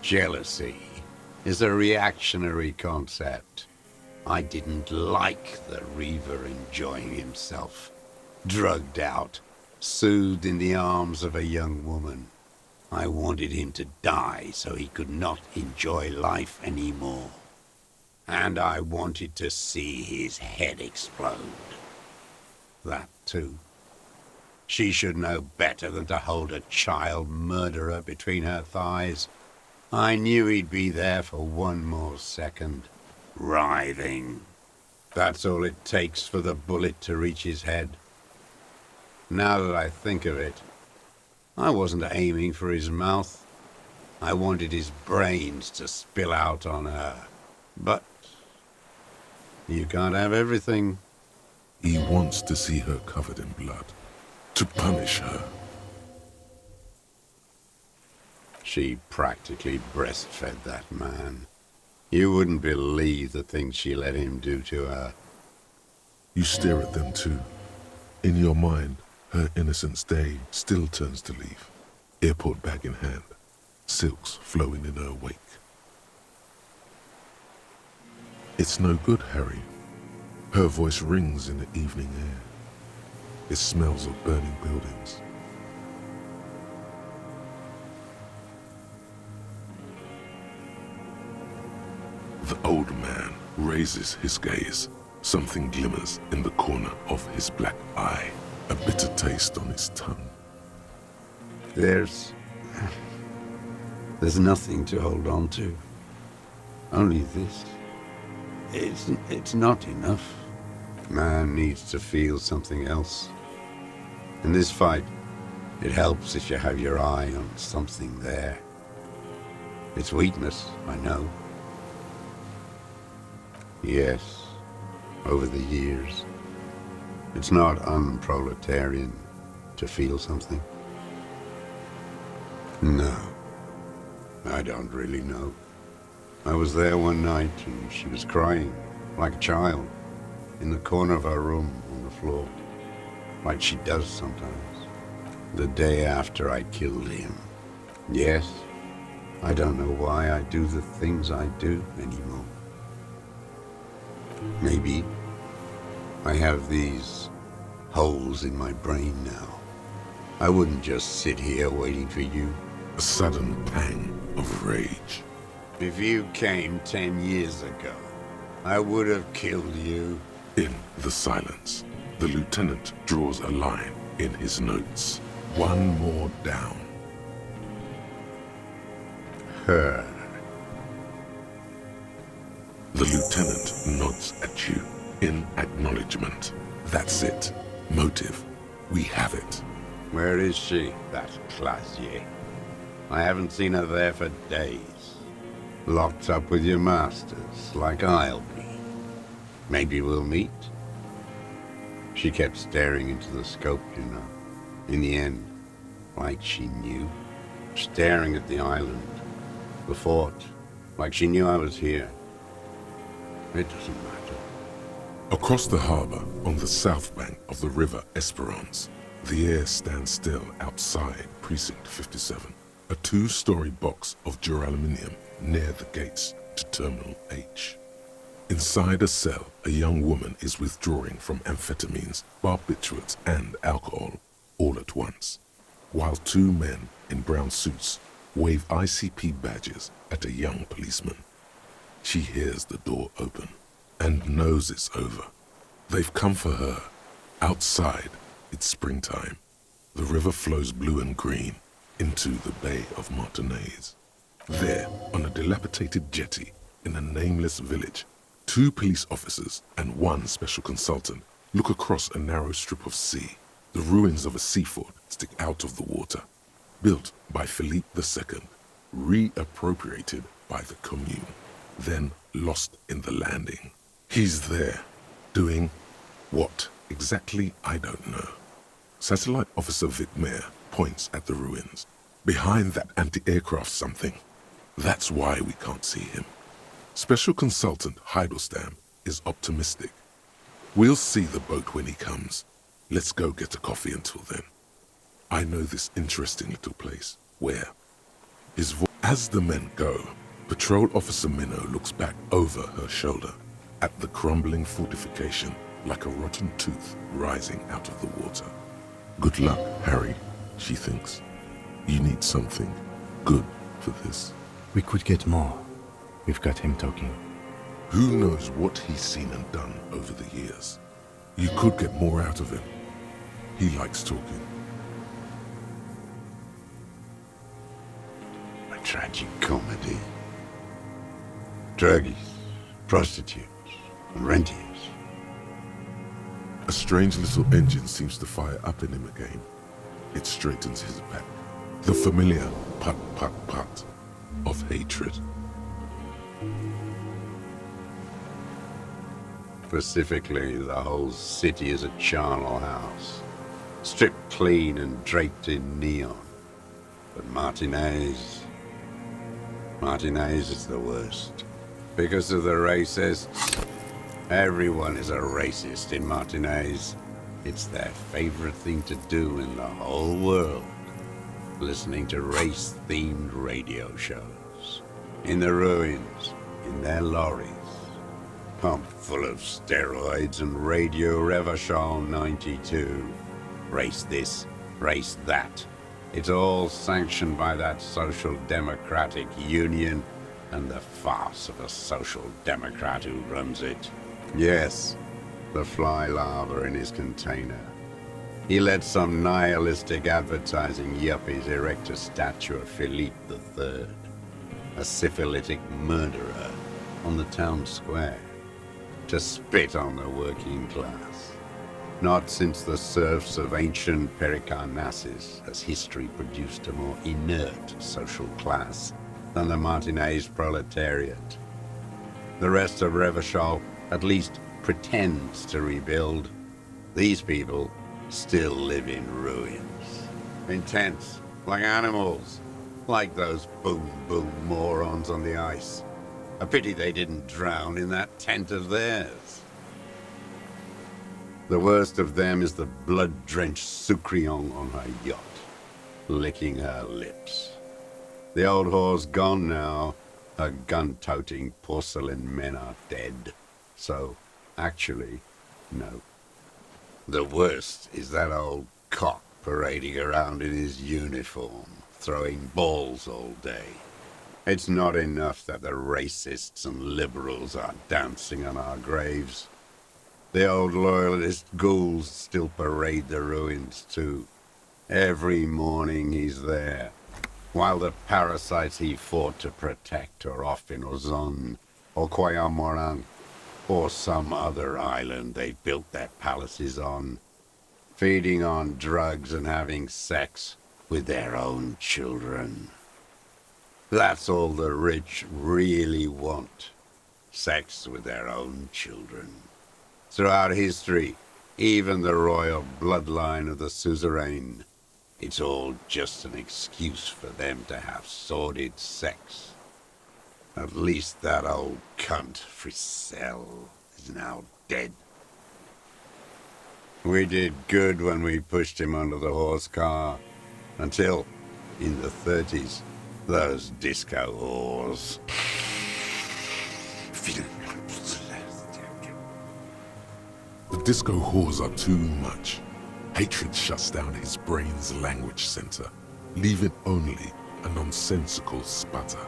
Jealousy is a reactionary concept. I didn't like the Reaver enjoying himself, drugged out, soothed in the arms of a young woman. I wanted him to die so he could not enjoy life anymore. And I wanted to see his head explode. That too. She should know better than to hold a child murderer between her thighs. I knew he'd be there for one more second, writhing. That's all it takes for the bullet to reach his head. Now that I think of it, I wasn't aiming for his mouth. I wanted his brains to spill out on her. But you can't have everything. He wants to see her covered in blood, to punish her. She practically breastfed that man. You wouldn't believe the things she let him do to her. You stare at them too. In your mind, her innocence day still turns to leaf, airport bag in hand, silks flowing in her wake. It's no good, Harry. Her voice rings in the evening air. It smells of burning buildings. The old man raises his gaze. Something glimmers in the corner of his black eye, a bitter taste on his tongue. There's nothing to hold on to. Only this. It's not enough. Man needs to feel something else. In this fight, it helps if you have your eye on something there. It's weakness, I know. Yes, over the years. It's not unproletarian to feel something. No, I don't really know. I was there one night and she was crying, like a child, in the corner of her room on the floor, like she does sometimes. The day after I killed him. Yes, I don't know why I do the things I do anymore. Maybe I have these holes in my brain now. I wouldn't just sit here waiting for you. A sudden pang of rage. If you came 10 years ago, I would have killed you. In the silence, the lieutenant draws a line in his notes. One more down. Her. The lieutenant nods at you in acknowledgement. That's it. Motive. We have it. Where is she, that Classier? I haven't seen her there for days. Locked up with your masters, like I'll be. Maybe we'll meet. She kept staring into the scope, you know. In the end, like she knew. Staring at the island, the fort, like she knew I was here. It doesn't matter. Across the harbor, on the south bank of the river Esperance, the air stands still outside Precinct 57, a two-story box of duraluminum near the gates to Terminal H. Inside a cell, a young woman is withdrawing from amphetamines, barbiturates, and alcohol all at once, while two men in brown suits wave ICP badges at a young policeman. She hears the door open and knows it's over. They've come for her. Outside, it's springtime. The river flows blue and green into the Bay of Martinez. There, on a dilapidated jetty in a nameless village, two police officers and one special consultant look across a narrow strip of sea. The ruins of a sea fort stick out of the water, built by Philippe II, reappropriated by the Commune, then lost in the landing. He's there, doing what exactly, I don't know. Satellite Officer Vic Mayer points at the ruins. Behind that anti-aircraft something. That's why we can't see him. Special Consultant Heidelstein is optimistic. We'll see the boat when he comes. Let's go get a coffee until then. I know this interesting little place. Where? As the men go, Patrol Officer Minnow looks back over her shoulder at the crumbling fortification like a rotten tooth rising out of the water. Good luck, Harry, she thinks. You need something good for this. We could get more. We've got him talking. Who knows what he's seen and done over the years? You could get more out of him. He likes talking. A tragic comedy. Druggies, prostitutes, and rentiers. A strange little engine seems to fire up in him again. It straightens his back. The familiar put put put of hatred. Specifically, the whole city is a charnel house, stripped clean and draped in neon. But Martinez is the worst. Because of the racists, everyone is a racist in Martinez. It's their favorite thing to do in the whole world. Listening to race-themed radio shows. In the ruins, in their lorries. Pumped full of steroids and Radio Revachol 92. Race this, race that. It's all sanctioned by that Social Democratic Union and the farce of a Social Democrat who runs it. Yes, the fly larva in his container. He let some nihilistic advertising yuppies erect a statue of Philippe III, a syphilitic murderer, on the town square, to spit on the working class. Not since the serfs of ancient Pericarnassus has history produced a more inert social class than the Martinez proletariat. The rest of Revachol at least pretends to rebuild. These people still live in ruins. In tents, like animals, like those boom-boom morons on the ice. A pity they didn't drown in that tent of theirs. The worst of them is the blood-drenched Sucrion on her yacht, licking her lips. The old whore's gone now. Her gun-toting porcelain men are dead. So, actually, no. The worst is that old cock parading around in his uniform, throwing balls all day. It's not enough that the racists and liberals are dancing on our graves. The old loyalist ghouls still parade the ruins too. Every morning he's there, while the parasites he fought to protect are off in Ozon, or Coyamorang, or some other island they built their palaces on, feeding on drugs and having sex with their own children. That's all the rich really want. Sex with their own children. Throughout history, even the royal bloodline of the suzerain, it's all just an excuse for them to have sordid sex. At least that old cunt, Frisell, is now dead. We did good when we pushed him under the horse car, until, in the 30s, those disco whores. The disco whores are too much. Hatred shuts down his brain's language center, leaving only a nonsensical sputter.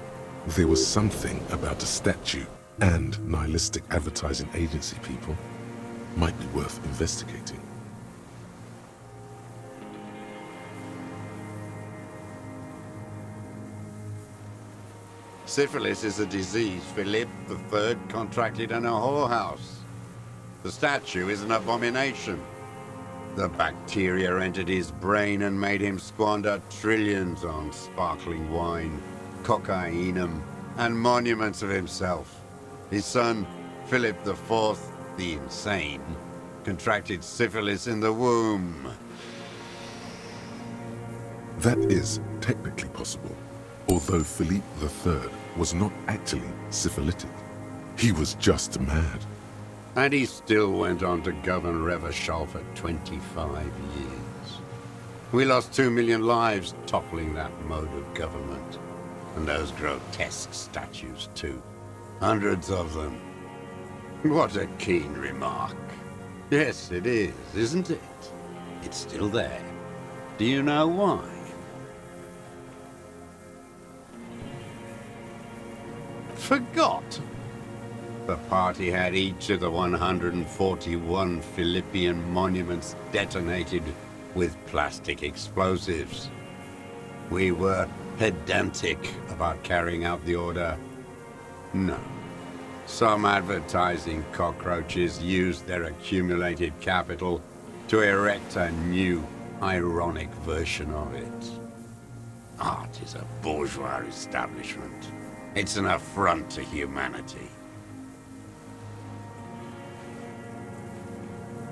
There was something about the statue and nihilistic advertising agency people might be worth investigating. Syphilis is a disease Philippe III contracted in a whorehouse. The statue is an abomination. The bacteria entered his brain and made him squander trillions on sparkling wine, cocainum, and monuments of himself. His son, Philip IV, the insane, contracted syphilis in the womb. That is technically possible, although Philippe III was not actually syphilitic. He was just mad. And he still went on to govern Revachol for 25 years. We lost 2 million lives toppling that mode of government. And those grotesque statues, too. Hundreds of them. What a keen remark. Yes, it is, isn't it? It's still there. Do you know why? Forgot. The party had each of the 141 Philippian monuments detonated with plastic explosives. We were pedantic about carrying out the order. No. Some advertising cockroaches used their accumulated capital to erect a new, ironic version of it. Art is a bourgeois establishment. It's an affront to humanity.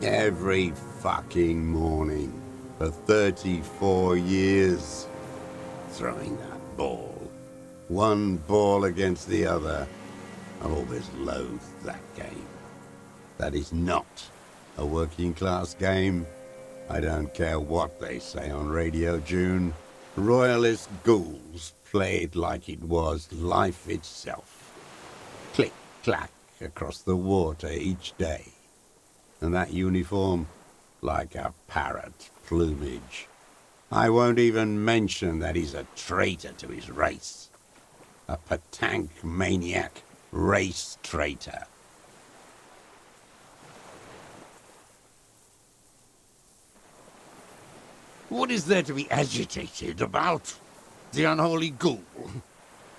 Every fucking morning, for 34 years, throwing that ball. One ball against the other. I've always loathed that game. That is not a working class game. I don't care what they say on Radio June. Royalist ghouls played like it was life itself. Click, clack across the water each day. And that uniform, like a parrot plumage. I won't even mention that he's a traitor to his race. A petank maniac race traitor. What is there to be agitated about? The unholy ghoul?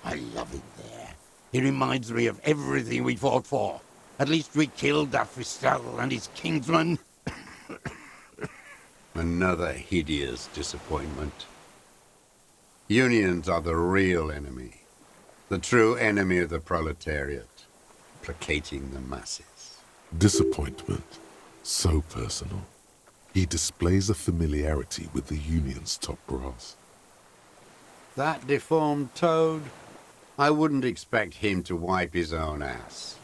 I love it there. It reminds me of everything we fought for. At least we killed Dafristel and his kingsman. Another hideous disappointment. Unions are the real enemy. The true enemy of the proletariat. Placating the masses. Disappointment. So personal. He displays a familiarity with the Union's top brass. That deformed toad? I wouldn't expect him to wipe his own ass.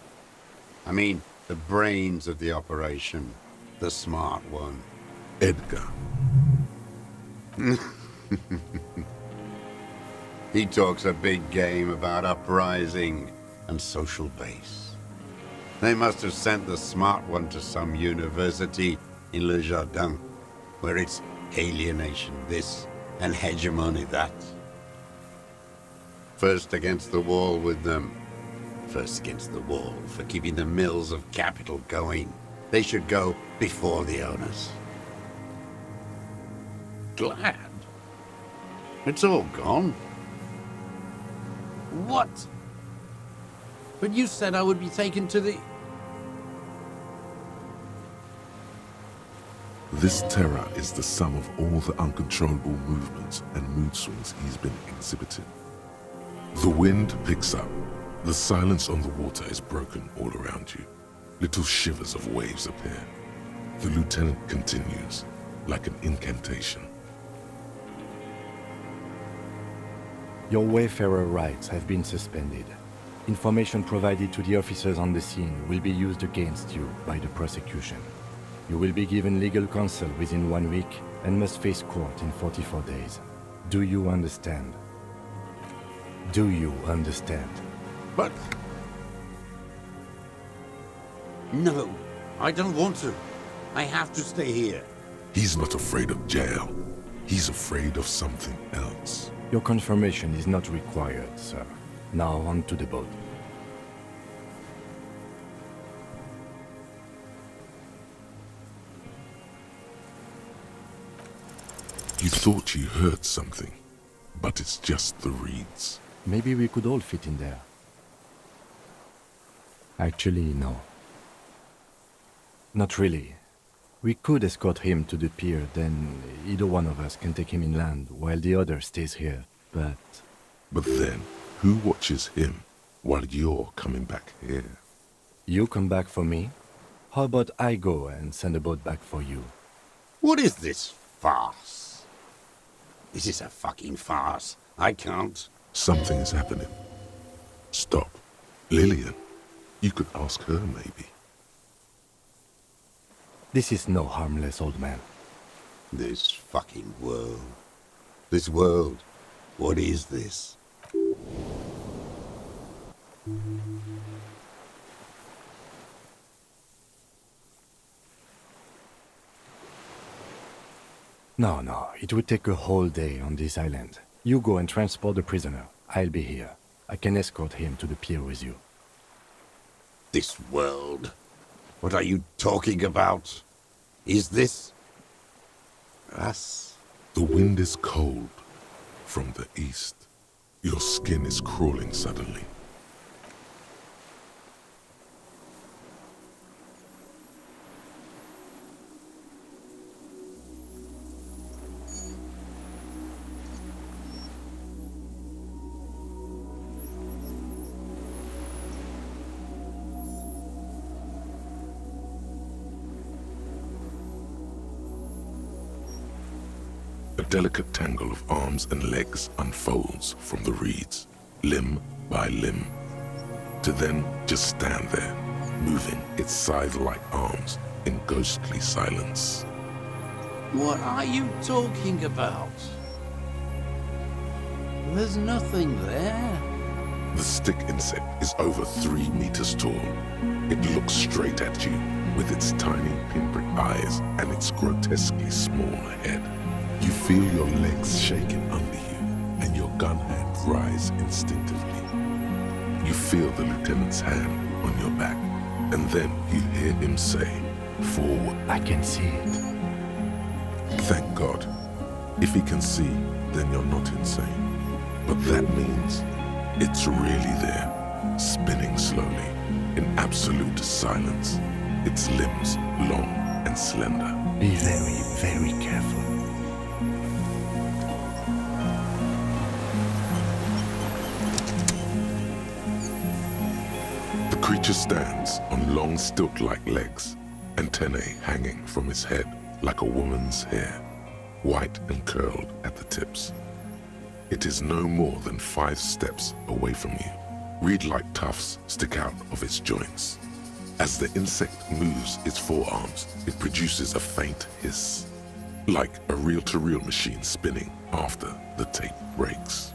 I mean, the brains of the operation. The smart one. Edgar. He talks a big game about uprising and social base. They must have sent the smart one to some university in Le Jardin, where it's alienation this and hegemony that. First against the wall with them. First against the wall for keeping the mills of capital going. They should go before the owners. Glad? It's all gone. What? But you said I would be taken to the... This terror is the sum of all the uncontrollable movements and mood swings he's been exhibiting. The wind picks up. The silence on the water is broken all around you. Little shivers of waves appear. The lieutenant continues, like an incantation. Your Wayfarer rights have been suspended. Information provided to the officers on the scene will be used against you by the prosecution. You will be given legal counsel within 1 week and must face court in 44 days. Do you understand? Do you understand? But... No, I don't want to. I have to stay here. He's not afraid of jail. He's afraid of something else. Your confirmation is not required, sir. Now on to the boat. You thought you heard something, but it's just the reeds. Maybe we could all fit in there. Actually, no. Not really. We could escort him to the pier, then either one of us can take him inland while the other stays here, but... But then, who watches him while you're coming back here? You come back for me? How about I go and send a boat back for you? What is this farce? This is a fucking farce. I can't. Something is happening. Stop. Lillian. You could ask her, maybe. This is no harmless old man. This fucking world. This world. What is this? No, it would take a whole day on this island. You go and transport the prisoner. I'll be here. I can escort him to the pier with you. This world. What are you talking about? Is this... us? The wind is cold from the east. Your skin is crawling suddenly. delicate tangle of arms and legs unfolds from the reeds, limb by limb, to then just stand there, moving its scythe-like arms in ghostly silence. What are you talking about? There's nothing there. The stick insect is over 3 meters tall. It looks straight at you with its tiny pinprick eyes and its grotesquely small head. You feel your legs shaking under you and your gun hand rise instinctively. You feel the lieutenant's hand on your back, and then you hear him say, "Forward." I can see it. Thank God. If he can see, then you're not insane. But that means it's really there, spinning slowly, in absolute silence, its limbs long and slender. Be very, very careful. The creature stands on long stilt-like legs, antennae hanging from its head like a woman's hair, white and curled at the tips. It is no more than 5 steps away from you. Reed-like tufts stick out of its joints. As the insect moves its forearms, it produces a faint hiss, like a reel-to-reel machine spinning after the tape breaks.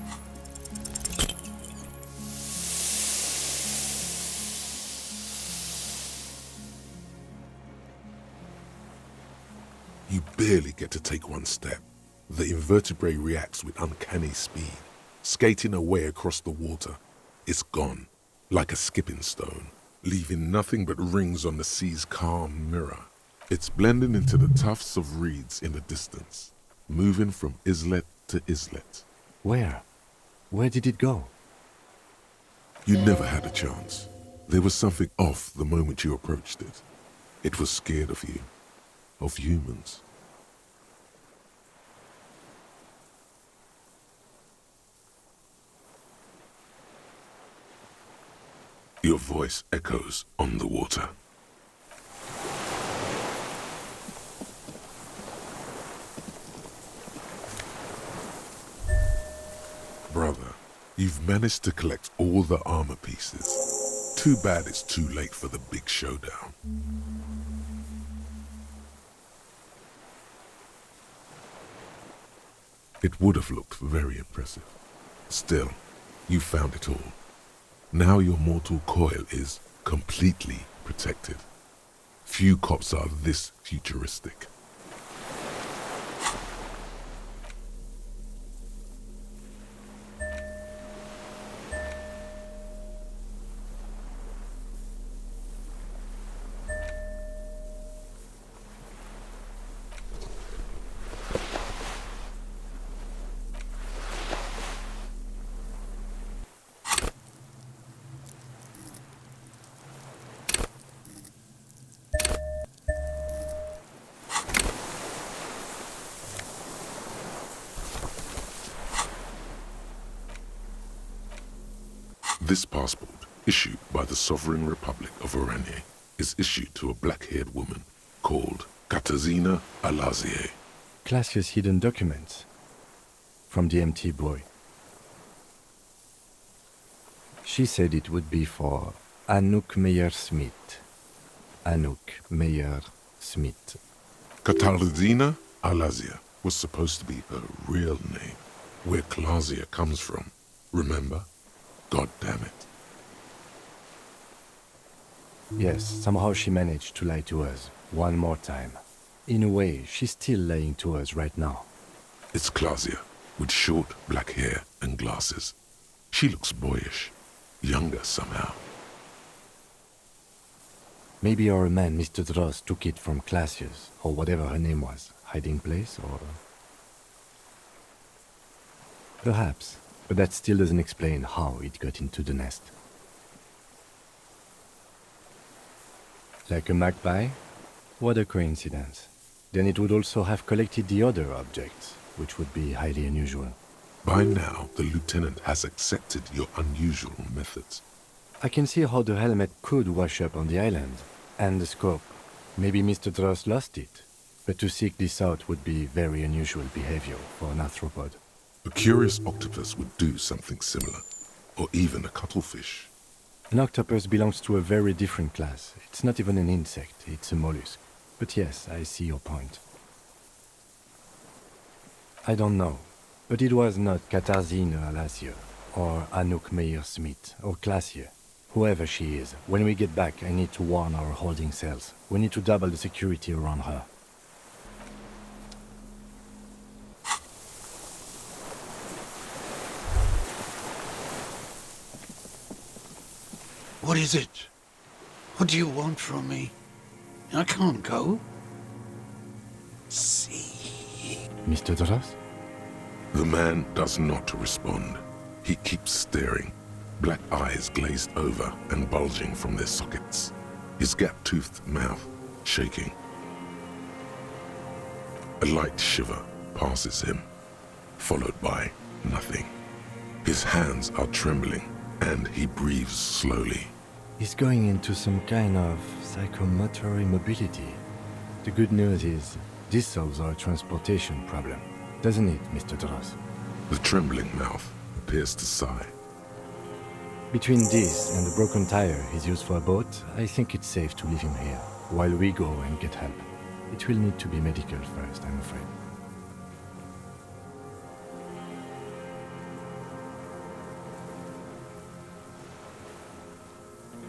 You barely get to take 1 step. The invertebrate reacts with uncanny speed, skating away across the water. It's gone, like a skipping stone, leaving nothing but rings on the sea's calm mirror. It's blending into the tufts of reeds in the distance, moving from islet to islet. Where? Where did it go? You never had a chance. There was something off the moment you approached it. It was scared of you, of humans. Your voice echoes on the water. Brother, you've managed to collect all the armor pieces. Too bad it's too late for the big showdown. It would have looked very impressive. Still, you found it all. Now your mortal coil is completely protected. Few cops are this futuristic. This passport, issued by the Sovereign Republic of Oranje, is issued to a black-haired woman called Katarzyna Alazie. Classia's hidden documents. From the MT boy. She said it would be for Anouk Meyer-Smith. Anouk Meyer-Smith. Katarzyna Alazie was supposed to be her real name, where Klasia comes from. Remember? God damn it. Yes, somehow she managed to lie to us one more time. In a way, she's still lying to us right now. It's Klasia, with short black hair and glasses. She looks boyish, younger somehow. Maybe our man, Mr. Dross, took it from Classia's, or whatever her name was, hiding place, or... Perhaps, but that still doesn't explain how it got into the nest. Like a magpie? What a coincidence. Then it would also have collected the other objects, which would be highly unusual. By now, the lieutenant has accepted your unusual methods. I can see how the helmet could wash up on the island. And the scope. Maybe Mr. Dross lost it. but to seek this out would be very unusual behavior for an arthropod. A curious octopus would do something similar, or even a cuttlefish. An octopus belongs to a very different class. It's not even an insect, it's a mollusk. But yes, I see your point. I don't know, but it was not Katarzyna Alasia, or Anouk Meyer-Smith, or Classier. Whoever she is, when we get back, I need to warn our holding cells. We need to double the security around her. What is it? What do you want from me? I can't go. See. Mr. Dross? The man does not respond. He keeps staring, black eyes glazed over and bulging from their sockets, his gap-toothed mouth shaking. A light shiver passes him, followed by nothing. His hands are trembling, and he breathes slowly. He's going into some kind of psychomotor immobility. The good news is, this solves our transportation problem, doesn't it, Mr. Dross? The trembling mouth appears to sigh. Between this and the broken tire he's used for a boat, I think it's safe to leave him here, while we go and get help. It will need to be medical first, I'm afraid.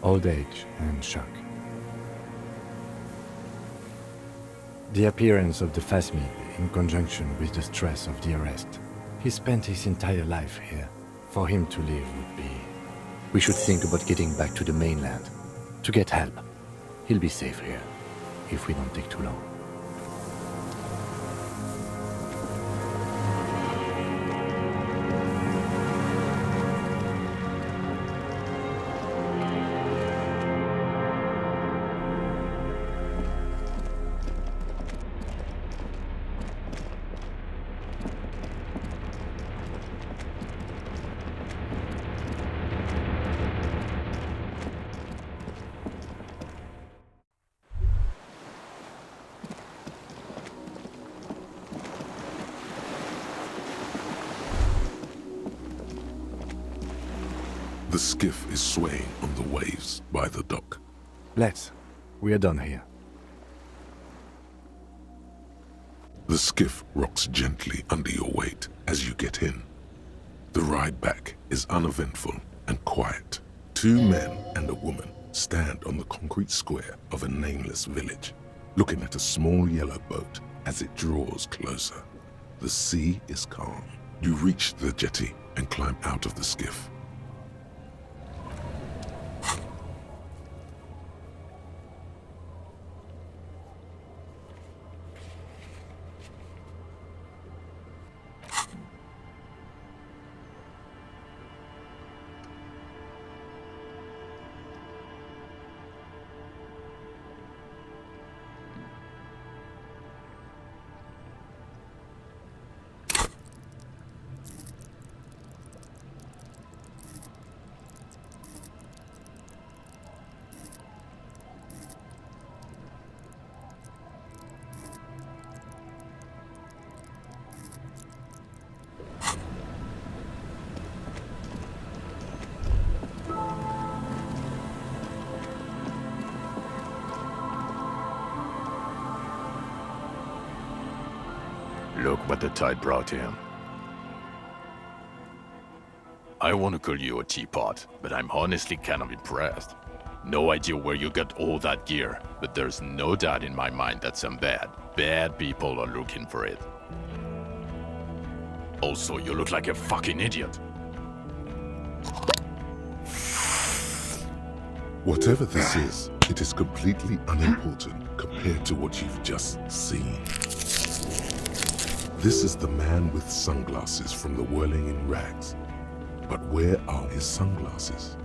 Old age and shock. The appearance of the Phasmid in conjunction with the stress of the arrest. He spent his entire life here. For him to leave would be... We should think about getting back to the mainland. To get help. He'll be safe here, if we don't take too long. The skiff is swaying on the waves by the dock. Let's. We are done here. The skiff rocks gently under your weight as you get in. The ride back is uneventful and quiet. Two men and a woman stand on the concrete square of a nameless village, looking at a small yellow boat as it draws closer. The sea is calm. You reach the jetty and climb out of the skiff. Look what the tide brought him. I want to call you a teapot, but I'm honestly kind of impressed. No idea where you got all that gear, but there's no doubt in my mind that some bad people are looking for it. Also, you look like a fucking idiot. Whatever this is, it is completely unimportant compared to what you've just seen. This is the man with sunglasses from the Whirling in Rags. But where are his sunglasses?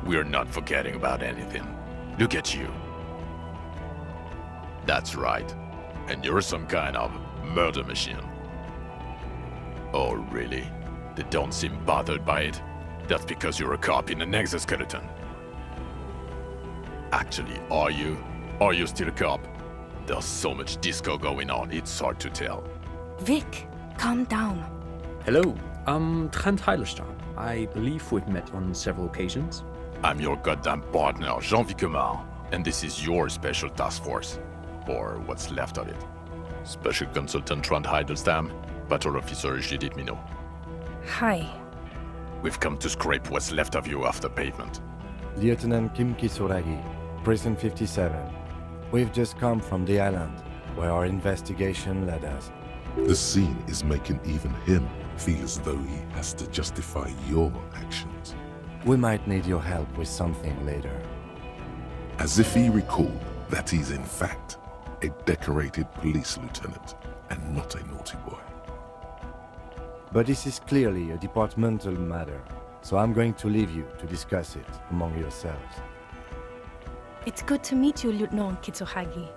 We're not forgetting about anything. Look at you. That's right. And you're some kind of murder machine. Oh, really? They don't seem bothered by it? That's because you're a cop in an exoskeleton. Actually, are you? Are you still a cop? There's so much disco going on, it's hard to tell. Vic, calm down. Hello, I'm Trent Heilerstam. I believe we've met on several occasions. I'm your goddamn partner, Jean Vicomar, and this is your special task force. Or what's left of it. Special Consultant Trent Heilerstam, Battle Officer Judith Minot. Hi. We've come to scrape what's left of you after pavement. Lieutenant Kim Kisuragi, Prison 57. We've just come from the island, where our investigation led us. The scene is making even him feel as though he has to justify your actions. We might need your help with something later. As if he recalled that he's in fact a decorated police lieutenant and not a naughty boy. But this is clearly a departmental matter, so I'm going to leave you to discuss it among yourselves. It's good to meet you, Lieutenant Kitsuhagi.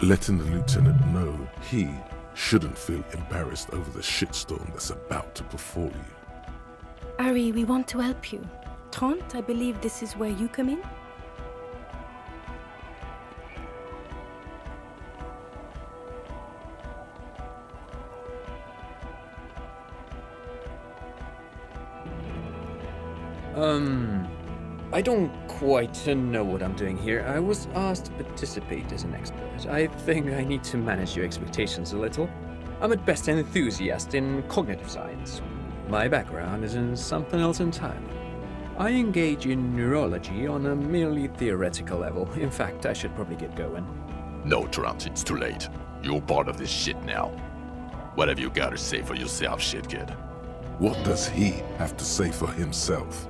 Letting the lieutenant know he shouldn't feel embarrassed over the shitstorm that's about to befall you. Ari, we want to help you. Trent, I believe this is where you come in? I don't quite know what I'm doing here. I was asked to participate as an expert. I think I need to manage your expectations a little. I'm at best an enthusiast in cognitive science. My background is in something else entirely. I engage in neurology on a merely theoretical level. In fact, I should probably get going. No, Trent, it's too late. You're part of this shit now. What have you got to say for yourself, shit kid? What does he have to say for himself?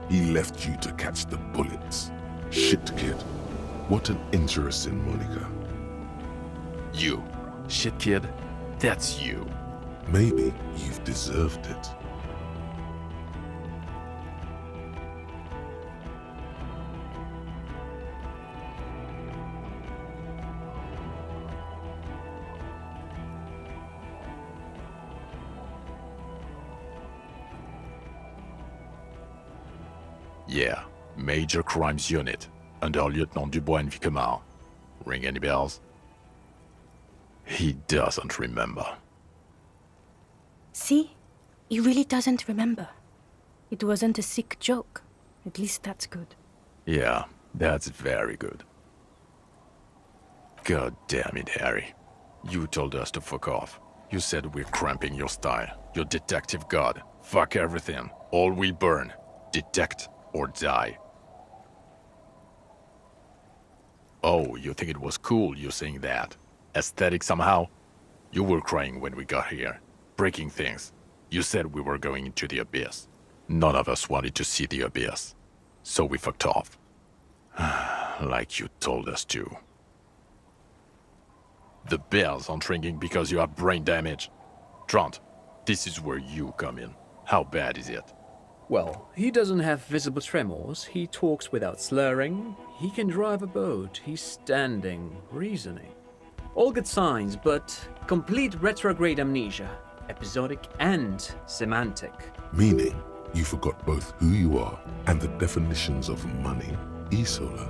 He left you to catch the bullets. Shit kid. What an interesting moniker. You, shit kid? That's you. Maybe you've deserved it. Yeah, Major Crimes Unit, under Lieutenant Dubois and Vicomar. Ring any bells? He doesn't remember. See? He really doesn't remember. It wasn't a sick joke. At least that's good. Yeah, that's very good. God damn it, Harry. You told us to fuck off. You said we're cramping your style. Your detective god. Fuck everything. All we burn. Detect or die. Oh, you think it was cool you saying that? Aesthetic somehow? You were crying when we got here. Breaking things. You said we were going into the abyss. None of us wanted to see the abyss. So we fucked off. Like you told us to. The bells aren't ringing because you have brain damage. Trent, this is where you come in. How bad is it? Well, he doesn't have visible tremors, he talks without slurring, he can drive a boat, he's standing, reasoning. All good signs, but complete retrograde amnesia, episodic and semantic. Meaning, you forgot both who you are and the definitions of money, e-solar,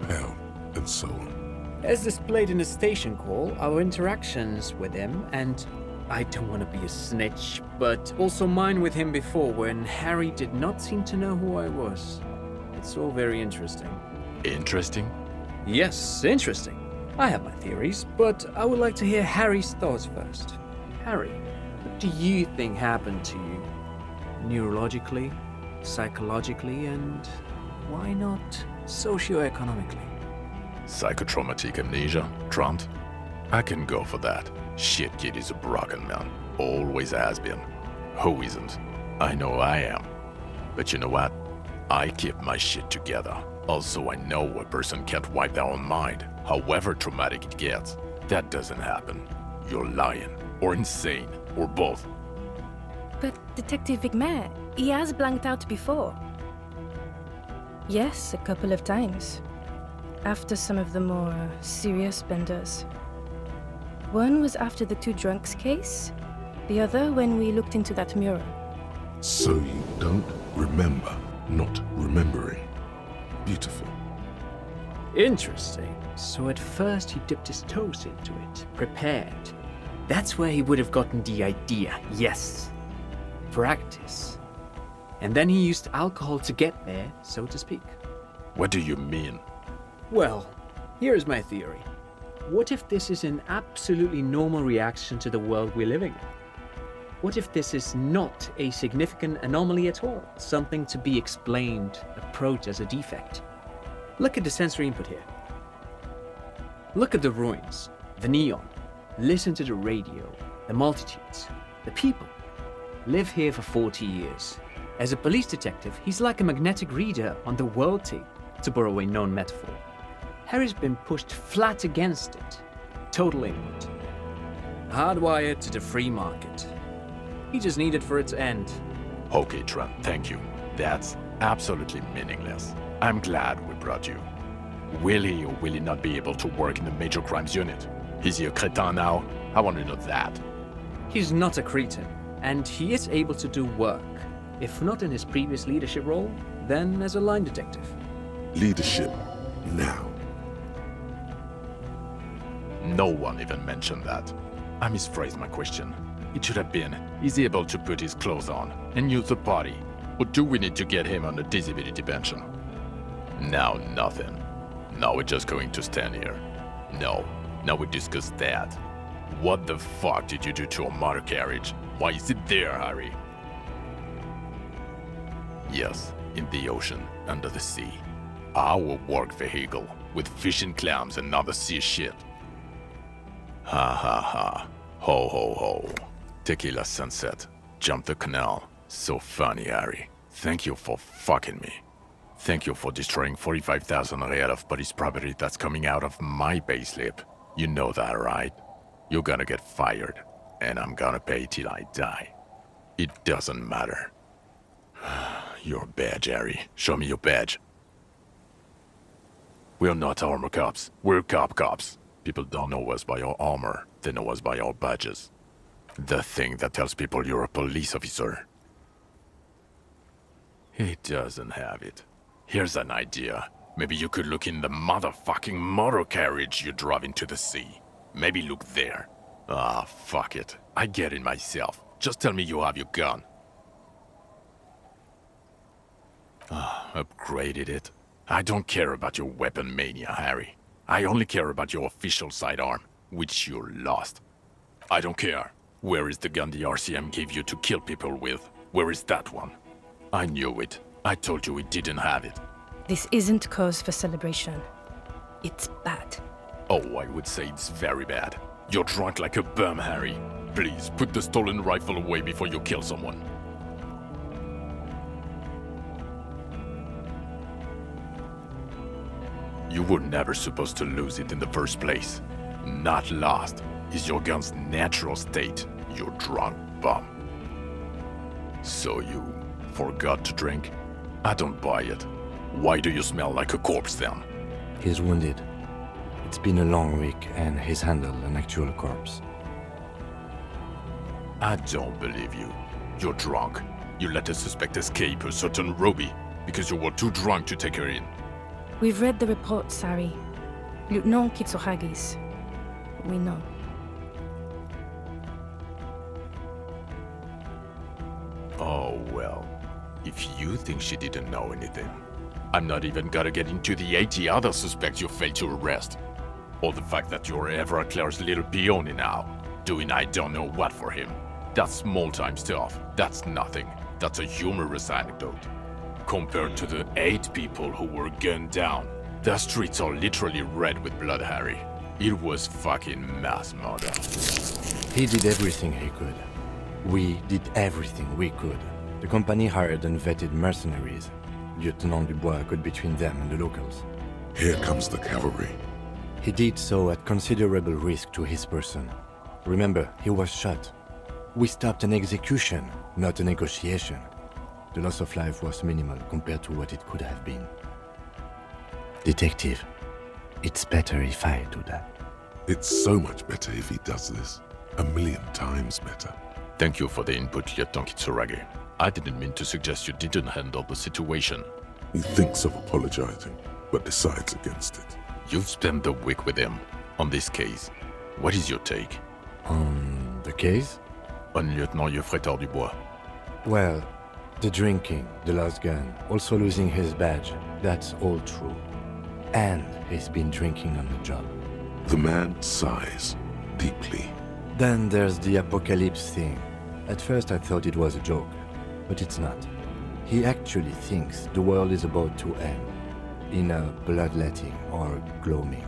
pound, and so on. As displayed in the station call, our interactions with him, and I don't want to be a snitch, but also mine with him before when Harry did not seem to know who I was. It's all very interesting. Interesting? Yes, interesting. I have my theories, but I would like to hear Harry's thoughts first. Harry, what do you think happened to you? Neurologically, psychologically, and why not socioeconomically? Psychotraumatic amnesia, Trent? I can go for that. Shit kid is a broken man. Always has been. Who isn't? I know I am. But you know what? I keep my shit together. Also, I know a person can't wipe their own mind, however traumatic it gets. That doesn't happen. You're lying, or insane, or both. But Detective Vigmer, he has blanked out before. Yes, a couple of times. After some of the more serious benders. One was after the two drunks case, the other when we looked into that mirror. So you don't remember not remembering. Beautiful. Interesting. So at first he dipped his toes into it, prepared. That's where he would have gotten the idea, yes. Practice. And then he used alcohol to get there, so to speak. What do you mean? Well, here's my theory. What if this is an absolutely normal reaction to the world we're living in? What if this is not a significant anomaly at all? Something to be explained, approached as a defect? Look at the sensory input here. Look at the ruins, the neon. Listen to the radio, the multitudes, the people. Live here for 40 years. As a police detective, he's like a magnetic reader on the world tape, to borrow a known metaphor. Harry's been pushed flat against it. Total input. Hardwired to the free market. He just needed for it to end. Okay, Trent, thank you. That's absolutely meaningless. I'm glad we brought you. Will he or will he not be able to work in the major crimes unit? Is he a cretin now? I want to know that. He's not a cretin, and he is able to do work. If not in his previous leadership role, then as a line detective. Leadership, now. No one even mentioned that. I misphrased my question. It should have been, is he able to put his clothes on and use the party? Or do we need to get him on a disability pension? Now nothing. Now we're just going to stand here. No, now we discuss that. What the fuck did you do to a motor carriage? Why is it there, Harry? Yes, in the ocean, under the sea. Our work vehicle, with fishing clams and other sea shit. Ha ha ha. Ho ho ho. Tequila sunset. Jump the canal. So funny, Harry. Thank you for fucking me. Thank you for destroying 45,000 real of police property that's coming out of my payslip. You know that, right? You're gonna get fired, and I'm gonna pay till I die. It doesn't matter. Your badge, Harry. Show me your badge. We're not armor cops. We're cops. People don't know us by our armor. They know us by our badges. The thing that tells people you're a police officer. He doesn't have it. Here's an idea. Maybe you could look in the motherfucking motor carriage you drove into the sea. Maybe look there. Ah, fuck it. I get it myself. Just tell me you have your gun. Upgraded it. I don't care about your weapon mania, Harry. I only care about your official sidearm, which you lost. I don't care. Where is the gun the RCM gave you to kill people with? Where is that one? I knew it. I told you we didn't have it. This isn't cause for celebration. It's bad. Oh, I would say it's very bad. You're drunk like a bum, Harry. Please, put the stolen rifle away before you kill someone. You were never supposed to lose it in the first place. Not lost. Is your gun's natural state, you drunk bum. So you forgot to drink? I don't buy it. Why do you smell like a corpse then? He's wounded. It's been a long week and he's handled an actual corpse. I don't believe you. You're drunk. You let a suspect escape, a certain Ruby, because you were too drunk to take her in. We've read the report, Sari. Lieutenant Kitsuragis. We know. Oh, well. If you think she didn't know anything, I'm not even gonna get into the 80 other suspects you failed to arrest. Or the fact that you're Everett Claire's little peony now, doing I don't know what for him. That's small-time stuff. That's nothing. That's a humorous anecdote. Compared to the 8 people who were gunned down, the streets are literally red with blood, Harry. It was fucking mass murder. He did everything he could. We did everything we could. The company hired and vetted mercenaries. Lieutenant Dubois got between them and the locals. Here comes the cavalry. He did so at considerable risk to his person. Remember, he was shot. We stopped an execution, not a negotiation. The loss of life was minimal compared to what it could have been. Detective, it's better if I do that. It's so much better if he does this. 1,000,000 times better. Thank you for the input, Lieutenant Kitsuragi. I didn't mean to suggest you didn't handle the situation. He thinks of apologizing, but decides against it. You've spent the week with him on this case. What is your take? On the case? On Lieutenant Geoffrey Dubois. Well, the drinking, the lost gun, also losing his badge, that's all true. And he's been drinking on the job. The man sighs deeply. Then there's the apocalypse thing. At first I thought it was a joke, but it's not. He actually thinks the world is about to end, in a bloodletting or gloaming.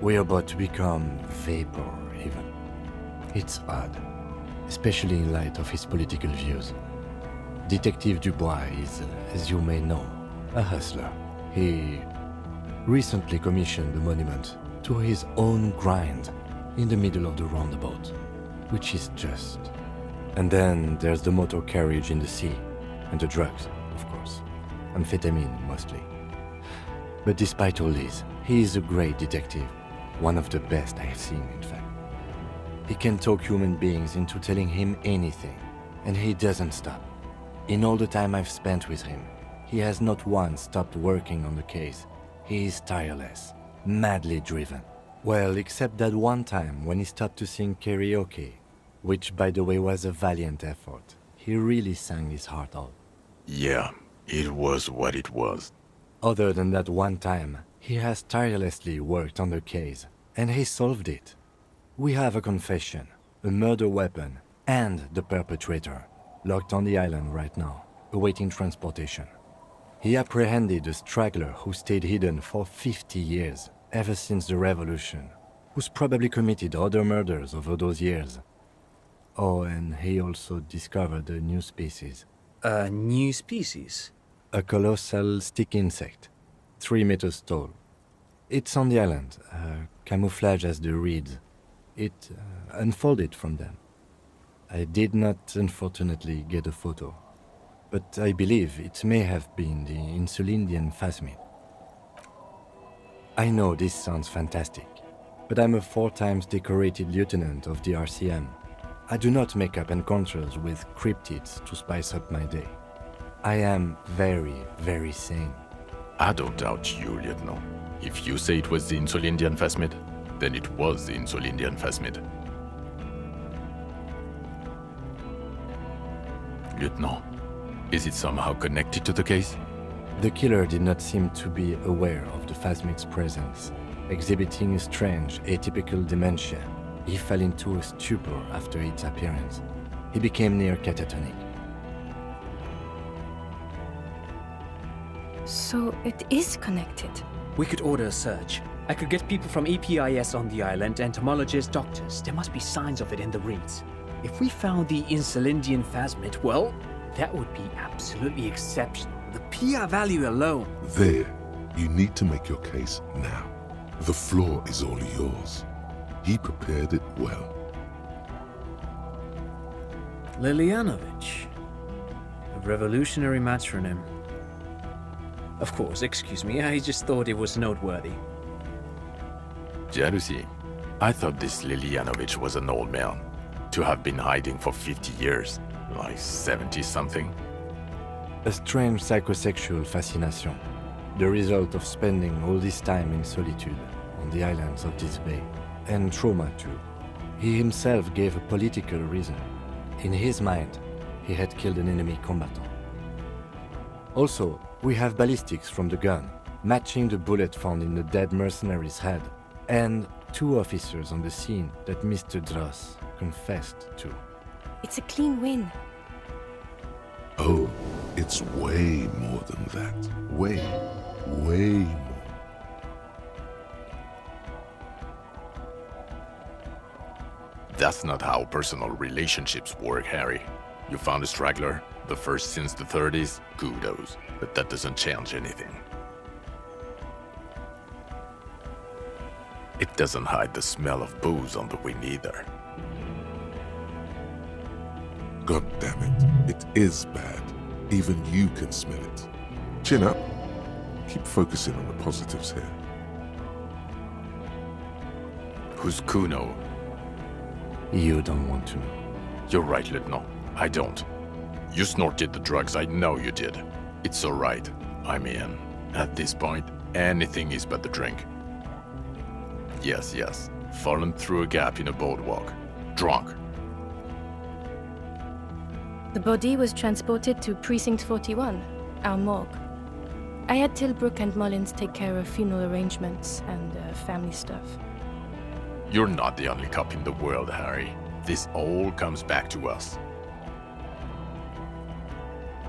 We're about to become vapor, even. It's odd, especially in light of his political views. Detective Dubois is, as you may know, a hustler. He recently commissioned a monument to his own grind in the middle of the roundabout, which is just. And then there's the motor carriage in the sea, and the drugs, of course. Amphetamine, mostly. But despite all this, he is a great detective, one of the best I have seen, in fact. He can talk human beings into telling him anything, and he doesn't stop. In all the time I've spent with him, he has not once stopped working on the case. He is tireless, madly driven. Well, except that one time when he stopped to sing karaoke, which by the way was a valiant effort. He really sang his heart out. Yeah, it was what it was. Other than that one time, he has tirelessly worked on the case, and he solved it. We have a confession, a murder weapon, and the perpetrator, locked on the island right now, awaiting transportation. He apprehended a straggler who stayed hidden for 50 years, ever since the revolution, who's probably committed other murders over those years. Oh, and he also discovered a new species. A new species? A colossal stick insect, 3 meters tall. It's on the island, camouflage as the reeds. It unfolded from them. I did not, unfortunately, get a photo, but I believe it may have been the Insulindian phasmid. I know this sounds fantastic, but I'm a 4 times decorated lieutenant of the RCM. I do not make up encounters with cryptids to spice up my day. I am very, very sane. I don't doubt you, Lieutenant. If you say it was the Insulindian phasmid, then it was the Insulindian phasmid. Lieutenant, is it somehow connected to the case? The killer did not seem to be aware of the phasmid's presence, exhibiting a strange, atypical dementia. He fell into a stupor after its appearance. He became near catatonic. So it is connected. We could order a search. I could get people from EPIS on the island, entomologists, doctors. There must be signs of it in the reeds. If we found the Insulindian phasmid, well, that would be absolutely exceptional. The PR value alone. There, you need to make your case now. The floor is all yours. He prepared it well. Lilianovich. A revolutionary matronym. Of course, excuse me, I just thought it was noteworthy. Jealousy. I thought this Lilianovich was an old man, to have been hiding for 50 years, like 70-something. A strange psychosexual fascination, the result of spending all this time in solitude on the islands of this bay, and trauma too. He himself gave a political reason. In his mind, he had killed an enemy combatant. Also, we have ballistics from the gun, matching the bullet found in the dead mercenary's head, and 2 officers on the scene that Mr. Dross confessed to. It's a clean win. Oh, it's way more than that. Way, way more. That's not how personal relationships work, Harry. You found a straggler, the first since the 30s, kudos. But that doesn't change anything. It doesn't hide the smell of booze on the wing either. God damn it. It is bad. Even you can smell it. Chin up. Keep focusing on the positives here. Who's Kuno? You don't want to know. You're right, Lieutenant. I don't. You snorted the drugs, I know you did. It's alright. I'm in. At this point, anything is but the drink. Yes, yes. Fallen through a gap in a boardwalk. Drunk. The body was transported to Precinct 41, our morgue. I had Tilbrook and Mullins take care of funeral arrangements and family stuff. You're not the only cop in the world, Harry. This all comes back to us.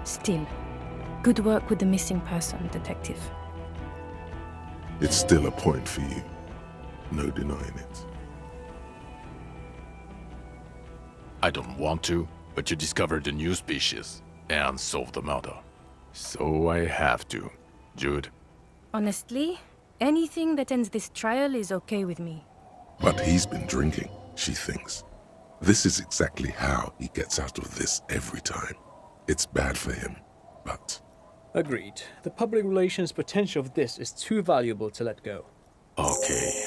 Still, good work with the missing person, Detective. It's still a point for you. No denying it. I don't want to, but you discovered a new species and solved the murder. So I have to. Jude, Honestly, anything that ends this trial is okay with me. But he's been drinking, she thinks. This is exactly how he gets out of this every time. It's bad for him, but... Agreed. The public relations potential of this is too valuable to let go. okay.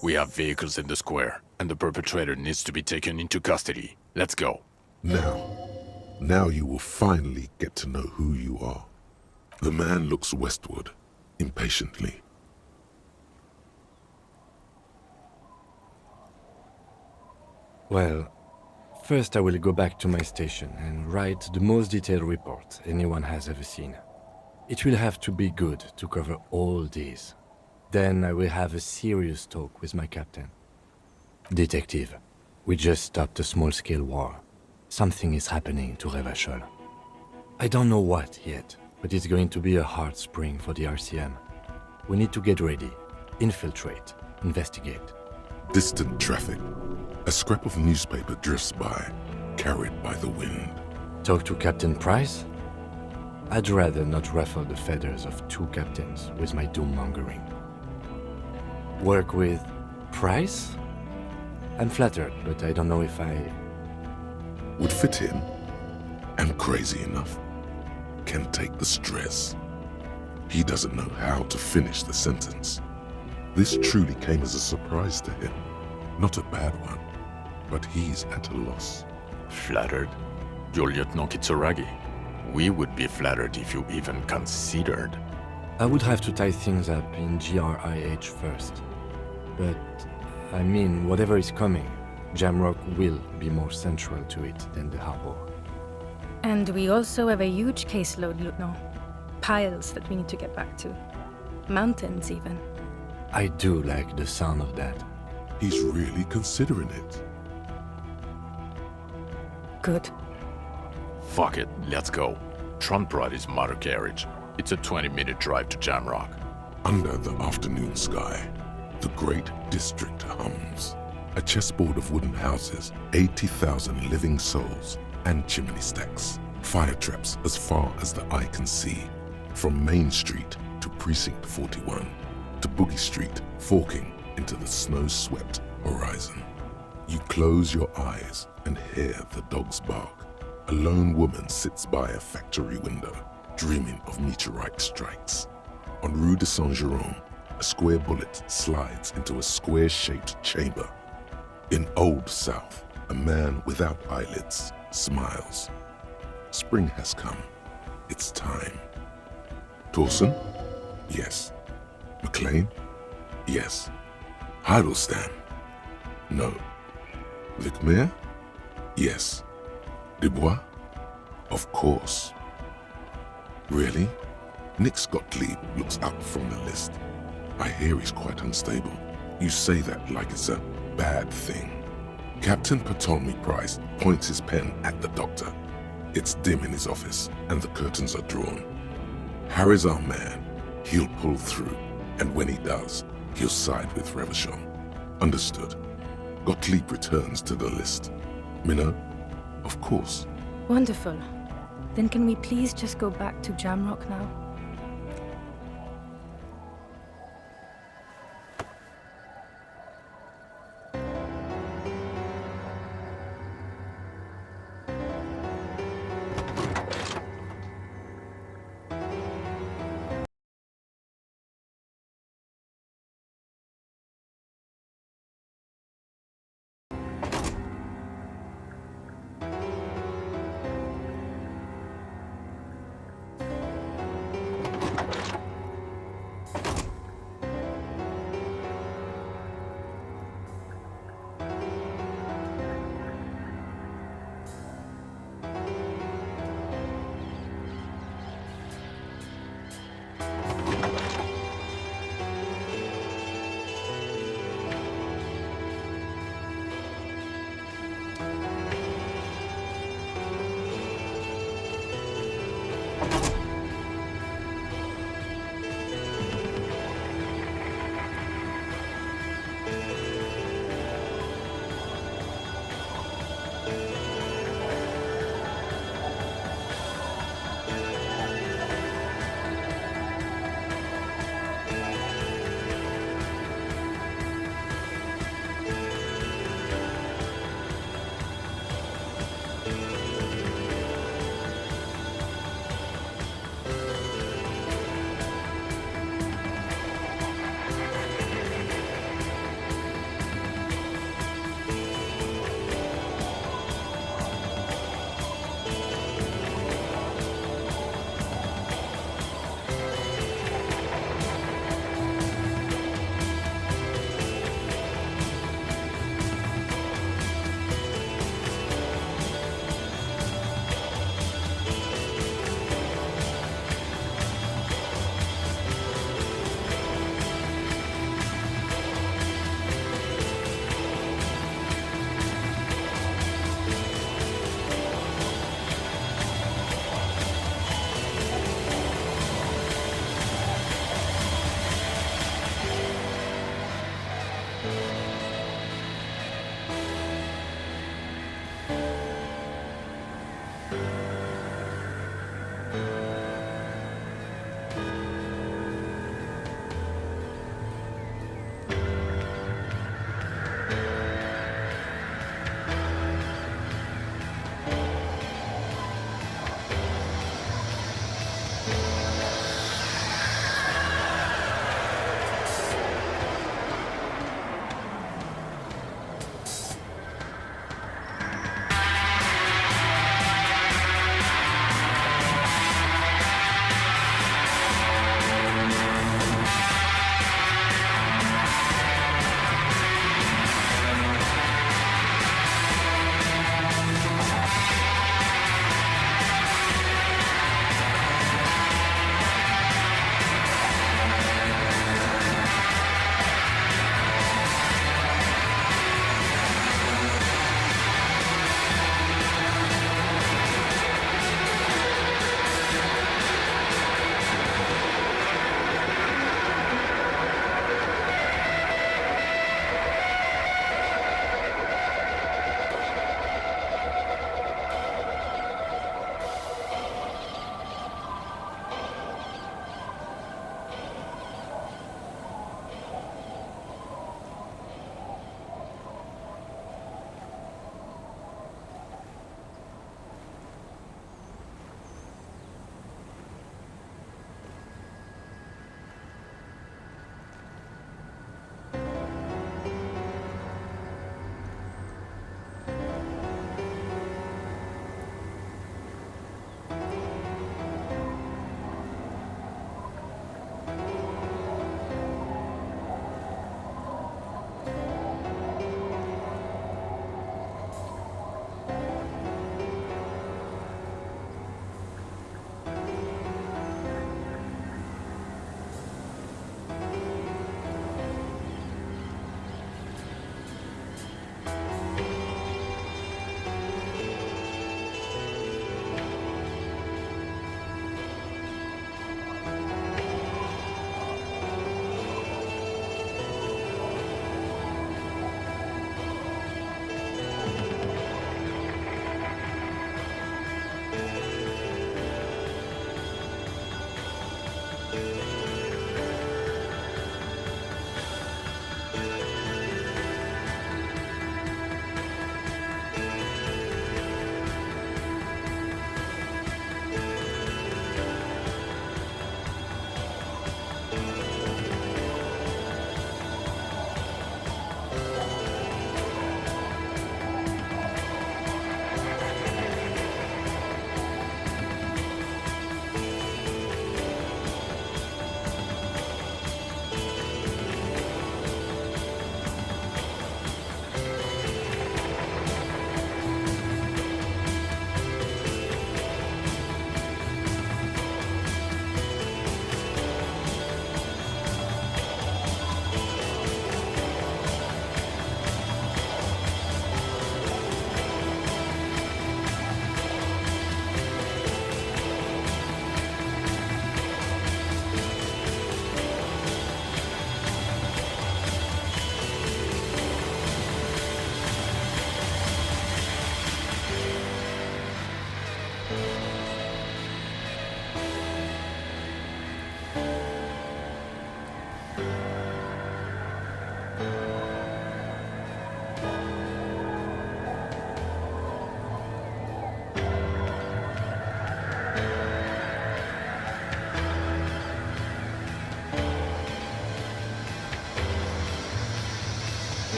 We have vehicles in the square, and the perpetrator needs to be taken into custody. Let's go. Now you will finally get to know who you are. The man looks westward, impatiently. Well, first I will go back to my station and write the most detailed report anyone has ever seen. It will have to be good to cover all these. Then I will have a serious talk with my captain. Detective, we just stopped a small-scale war. Something is happening to Revachol. I don't know what yet, but it's going to be a hard spring for the RCM. We need to get ready, infiltrate, investigate. Distant traffic. A scrap of newspaper drifts by, carried by the wind. Talk to Captain Price? I'd rather not ruffle the feathers of two captains with my doom-mongering. Work with Price? I'm flattered, but I don't know if I... Would fit in. And crazy enough. Can take the stress. He doesn't know how to finish the sentence. This truly came as a surprise to him. Not a bad one, but he's at a loss. Flattered? You're Lieutenant Kitsuragi. We would be flattered if you even considered. I would have to tie things up in GRIH first. But, I mean, whatever is coming, Jamrock will be more central to it than the harbor. And we also have a huge caseload, Lieutenant. Piles that we need to get back to. Mountains, even. I do like the sound of that. He's really considering it. Good. Fuck it, let's go. Trump brought his motor carriage. It's a 20-minute drive to Jamrock. Under the afternoon sky, the great district hums. A chessboard of wooden houses, 80,000 living souls, and chimney stacks. Fire traps as far as the eye can see. From Main Street to Precinct 41, to Boogie Street, forking into the snow-swept horizon. You close your eyes and hear the dogs bark. A lone woman sits by a factory window, dreaming of meteorite strikes. On Rue de Saint-Jérôme, a square bullet slides into a square-shaped chamber. In Old South, a man without eyelids smiles. Spring has come. It's time. Torsen? Yes. McLean? Yes. Heidelstein? No. Vicmere? Yes. Dubois? Of course. Really? Nick Gottlieb looks up from the list. I hear he's quite unstable. You say that like it's a bad thing. Captain Ptolemy Price points his pen at the doctor. It's dim in his office, and the curtains are drawn. Harry's our man. He'll pull through, and when he does, he'll side with Revachol. Understood. Gottlieb returns to the list. Minnow? Of course. Wonderful. Then can we please just go back to Jamrock now?